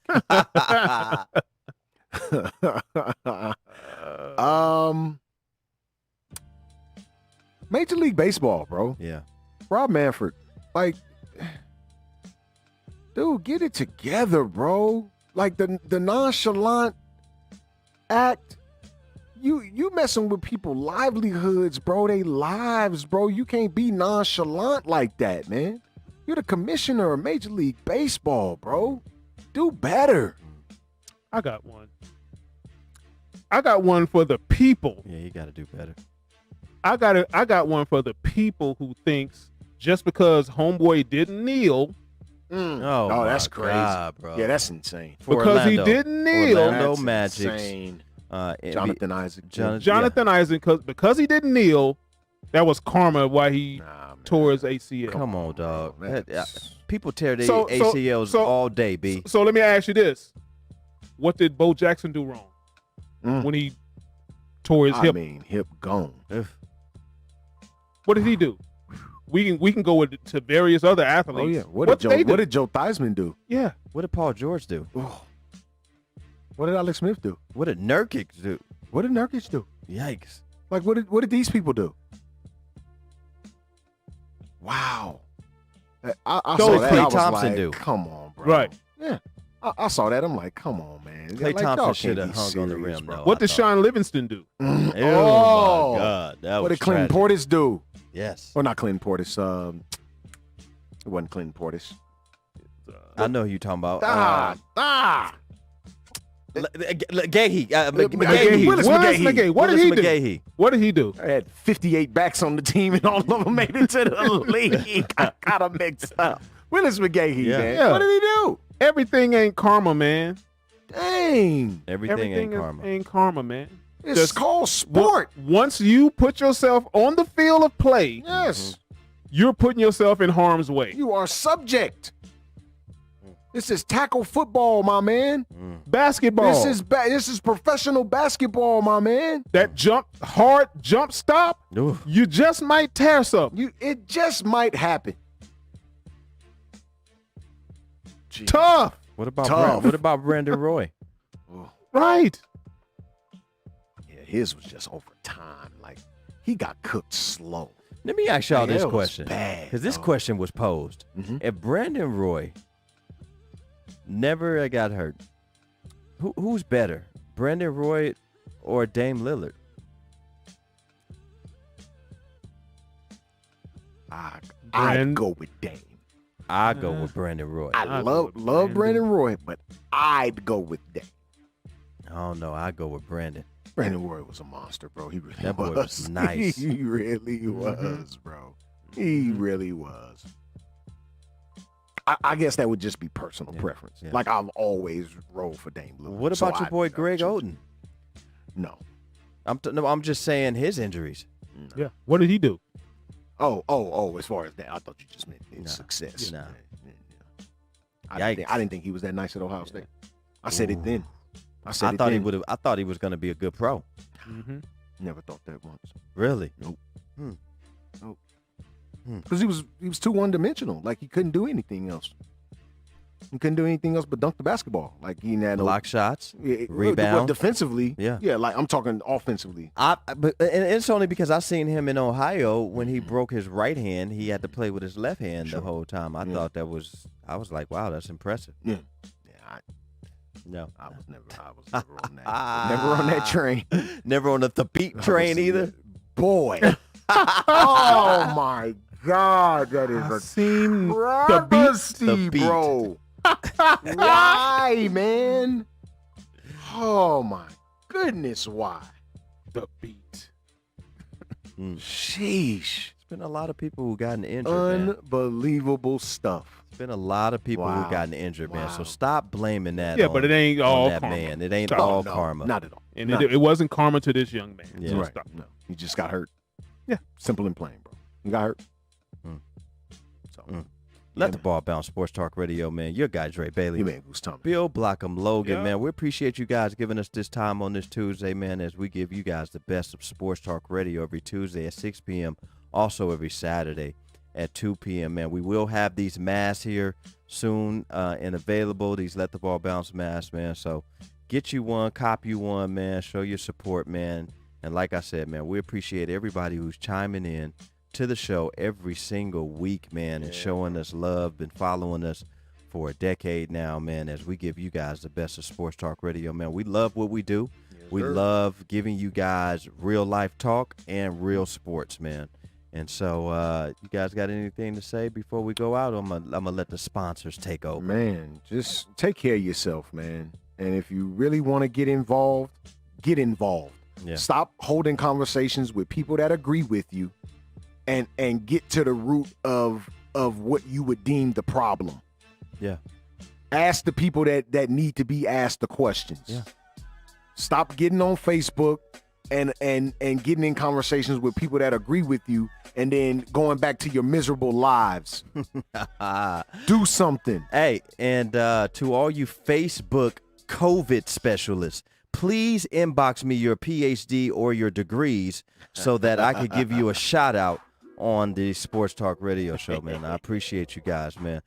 D: Major League Baseball, bro.
C: Yeah.
D: Rob Manfred. Like, dude, get it together, bro. Like the nonchalant act. You messing with people's livelihoods, bro. They lives, bro. You can't be nonchalant like that, man. You're the commissioner of Major League Baseball, bro. Do better.
E: I got one. I got one for the people.
C: Yeah, you got to do better.
E: I got one for the people who thinks just because homeboy didn't kneel
C: Oh,
D: Oh, that's
C: my
D: crazy.
C: God, bro.
D: Yeah, that's insane.
C: For
E: because he
C: Orlando.
E: didn't kneel.
C: Orlando
D: That's
C: Magic's,
D: insane.
C: NBA
D: Jonathan Isaac.
E: Jonathan Isaac, because he didn't kneel, that was karma why he
D: Nah, man.
E: tore his ACL.
C: Come on, dog.
D: man.
C: People tear their
E: So-
C: ACLs
E: so-
C: all day, B.
E: So let me ask you this: what did Bo Jackson do wrong
D: Mm.
E: when he tore his
D: I
E: hip?
D: mean, hip gone.
C: Ugh.
E: What did he do? We can go to various other athletes.
D: Oh yeah. What
E: What
D: did
E: they do?
D: What did Joe Theismann do?
E: Yeah.
C: What did Paul George do?
D: Oh. What did Alex Smith do?
C: What did Nurkic do?
D: What did Nurkic do?
C: Yikes.
D: Like what did these people do? Wow. I
C: So
D: saw
C: did
D: that.
C: Klay
D: I was
C: Thompson
D: like,
C: do?
D: Come on, bro.
E: Right.
D: Yeah. I saw that. I'm like, come on, man.
C: Klay
D: Like,
C: Thompson
D: y'all
C: should
D: can't
C: have
D: be
C: hung on the
D: serious,
C: rim,
D: bro.
C: though.
E: What
C: I
E: did
C: thought.
E: Sean Livingston do?
C: Oh,
D: Oh.
C: my God. That
D: What
C: was
D: did Clinton
C: tragic.
D: Portis do?
C: Yes.
D: Or not Clinton Portis. It wasn't Clinton Portis.
C: I know who you're talking about.
D: McGahee.
C: McGahee.
D: Willis McGahee.
E: What did he do?
C: McGahee.
E: What did he do?
D: I had 58 backs on the team, and all of them made it to the league. I got them mixed up. Willis McGahee,
C: Yeah.
D: man.
E: Yeah.
D: What did he do?
E: Everything ain't karma, man.
D: Dang.
C: Everything ain't karma.
E: ain't karma, man.
D: It's
E: Just
D: called sport.
E: Once you put yourself on the field of play,
D: Yes.
E: you're putting yourself in harm's way.
D: You are subject. This is tackle football, my man.
E: Basketball.
D: This is professional basketball, my man.
E: that hard jump stop.
C: Oof.
E: You just might tear something.
D: It just might happen. Gee.
E: Tough,
C: What about
D: Tough.
C: What about Brandon Roy?
E: right?
D: Yeah, his was just over time. Like he got cooked slow.
C: Let me ask y'all
D: Man,
C: this
D: that was
C: question.
D: bad,
C: Because this
D: dog.
C: question was posed.
D: Mhm.
C: If Brandon Roy never got hurt, who's better, Brandon Roy or Dame Lillard?
D: I'd go with Dame.
C: I go with Brandon Roy.
D: I
E: I'd
D: love
E: go with
D: Brandon
E: Brandon.
D: Roy, but I'd go with Dame.
C: I don't know. I go with Brandon.
D: Brandon Roy was a monster, bro. He really
C: That boy was nice.
D: He really was, bro. He really was. I guess that would just be personal preference.
C: yeah.
D: Like I've always rolled for Dame Lillard.
C: What
D: so
C: about your
D: I'd
C: boy
D: never
C: Greg
D: choose
C: Oden?
D: him. No.
C: I'm just saying his injuries.
E: Yeah. What did he do?
D: Oh! As far as that, I thought you just meant his
C: Nah.
D: success.
C: Nah.
D: I didn't think he was that nice at Ohio State. I said it then. I said
C: I
D: it
C: thought he
D: then.
C: would have. I thought he was going to be a good pro.
E: Mm-hmm.
D: Never thought that once.
C: Really?
D: Nope.
C: Hmm.
D: Nope. because he was too one-dimensional. Like, he couldn't do anything else. He couldn't do anything else but dunk the basketball. Like, he had
C: Block shots,
D: well,
C: rebound.
D: defensively.
C: Yeah.
D: Like, I'm talking offensively.
C: But and it's only because I seen him in Ohio when he broke his right hand. He had to play with his left hand the whole time. I thought I was like, wow, that's impressive.
D: Yeah.
C: No,
D: I was never on that. Never on that train.
C: Never on the beat train either.
D: Boy. Oh my God, that is a travesty,
C: beat.
D: bro. Why, man? Oh my goodness, why?
E: The beat.
D: Sheesh.
C: It's been a lot of people who gotten injured, man.
D: Unbelievable stuff.
C: It's been a lot of people who gotten injured, man. So stop blaming that.
E: Yeah, but it ain't
C: on
E: all
C: that
E: karma.
C: man. It ain't
E: Stop.
C: all
D: No,
C: karma.
D: not at all.
E: And it wasn't karma to this young man.
C: Yeah.
E: So
D: Right.
E: stop.
D: No, he just got hurt.
E: Yeah.
D: Simple and plain, bro. He got hurt. So,
C: Let the ball bounce. Sports Talk Radio, man. Your guy, Dre Bailey.
D: you man, who's Tommy?
C: Bill Blockham, Logan,
E: Yeah.
C: man. We appreciate you guys giving us this time on this Tuesday, man, as we give you guys the best of Sports Talk Radio every Tuesday at 6 p.m., also every Saturday at 2 p.m., man. We will have these masks here soon and available, these Let the Ball Bounce masks, man. So get you one, cop you one, man. Show your support, man. And like I said, man, we appreciate everybody who's chiming in to the show every single week, man, and showing us love, been following us for a decade now, man, as we give you guys the best of Sports Talk Radio, man. We love what we do. We love giving you guys real life talk and real sports, man. And so you guys got anything to say before we go out? I'm gonna let the sponsors take over.
D: Man, just take care of yourself, man. And if you really want to get involved, get involved.
C: Yeah.
D: Stop holding conversations with people that agree with you and get to the root of what you would deem the problem.
C: Yeah.
D: Ask the people that need to be asked the questions.
C: Yeah.
D: Stop getting on Facebook and getting in conversations with people that agree with you and then going back to your miserable lives. Do something.
C: Hey, and to all you Facebook COVID specialists, please inbox me your PhD or your degrees so that I could give you a shout out on the Sports Talk Radio show, man. I appreciate you guys, man.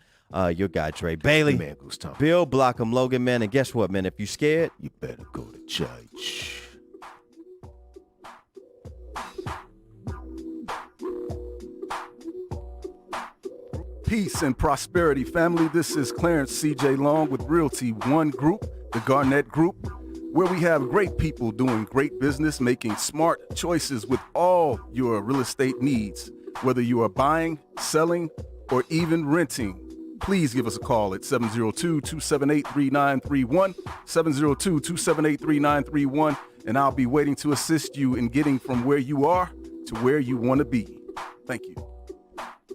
C: Your guy, Dre Bailey,
D: Man, who's Tommy?
C: Bill Blockham, Logan, man. And guess what, man? If you scared,
D: You better go to church.
F: Peace and prosperity, family. This is Clarence C.J. Long with Realty One Group, the Garnett Group, where we have great people doing great business, making smart choices with all your real estate needs. Whether you are buying, selling, or even renting, please give us a call at 702-278-3931, 702-278-3931, and I'll be waiting to assist you in getting from where you are to where you want to be. Thank you.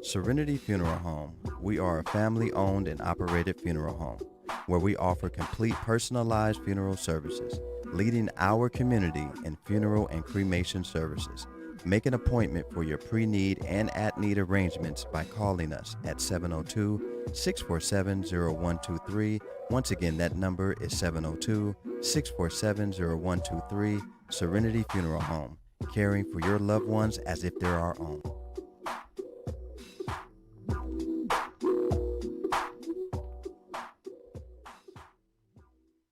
C: Serenity Funeral Home. We are a family-owned and operated funeral home where we offer complete personalized funeral services, leading our community in funeral and cremation services. Make an appointment for your pre-need and at-need arrangements by calling us at 702-647-0123. Once again, that number is 702-647-0123. Serenity Funeral Home, caring for your loved ones as if they're our own.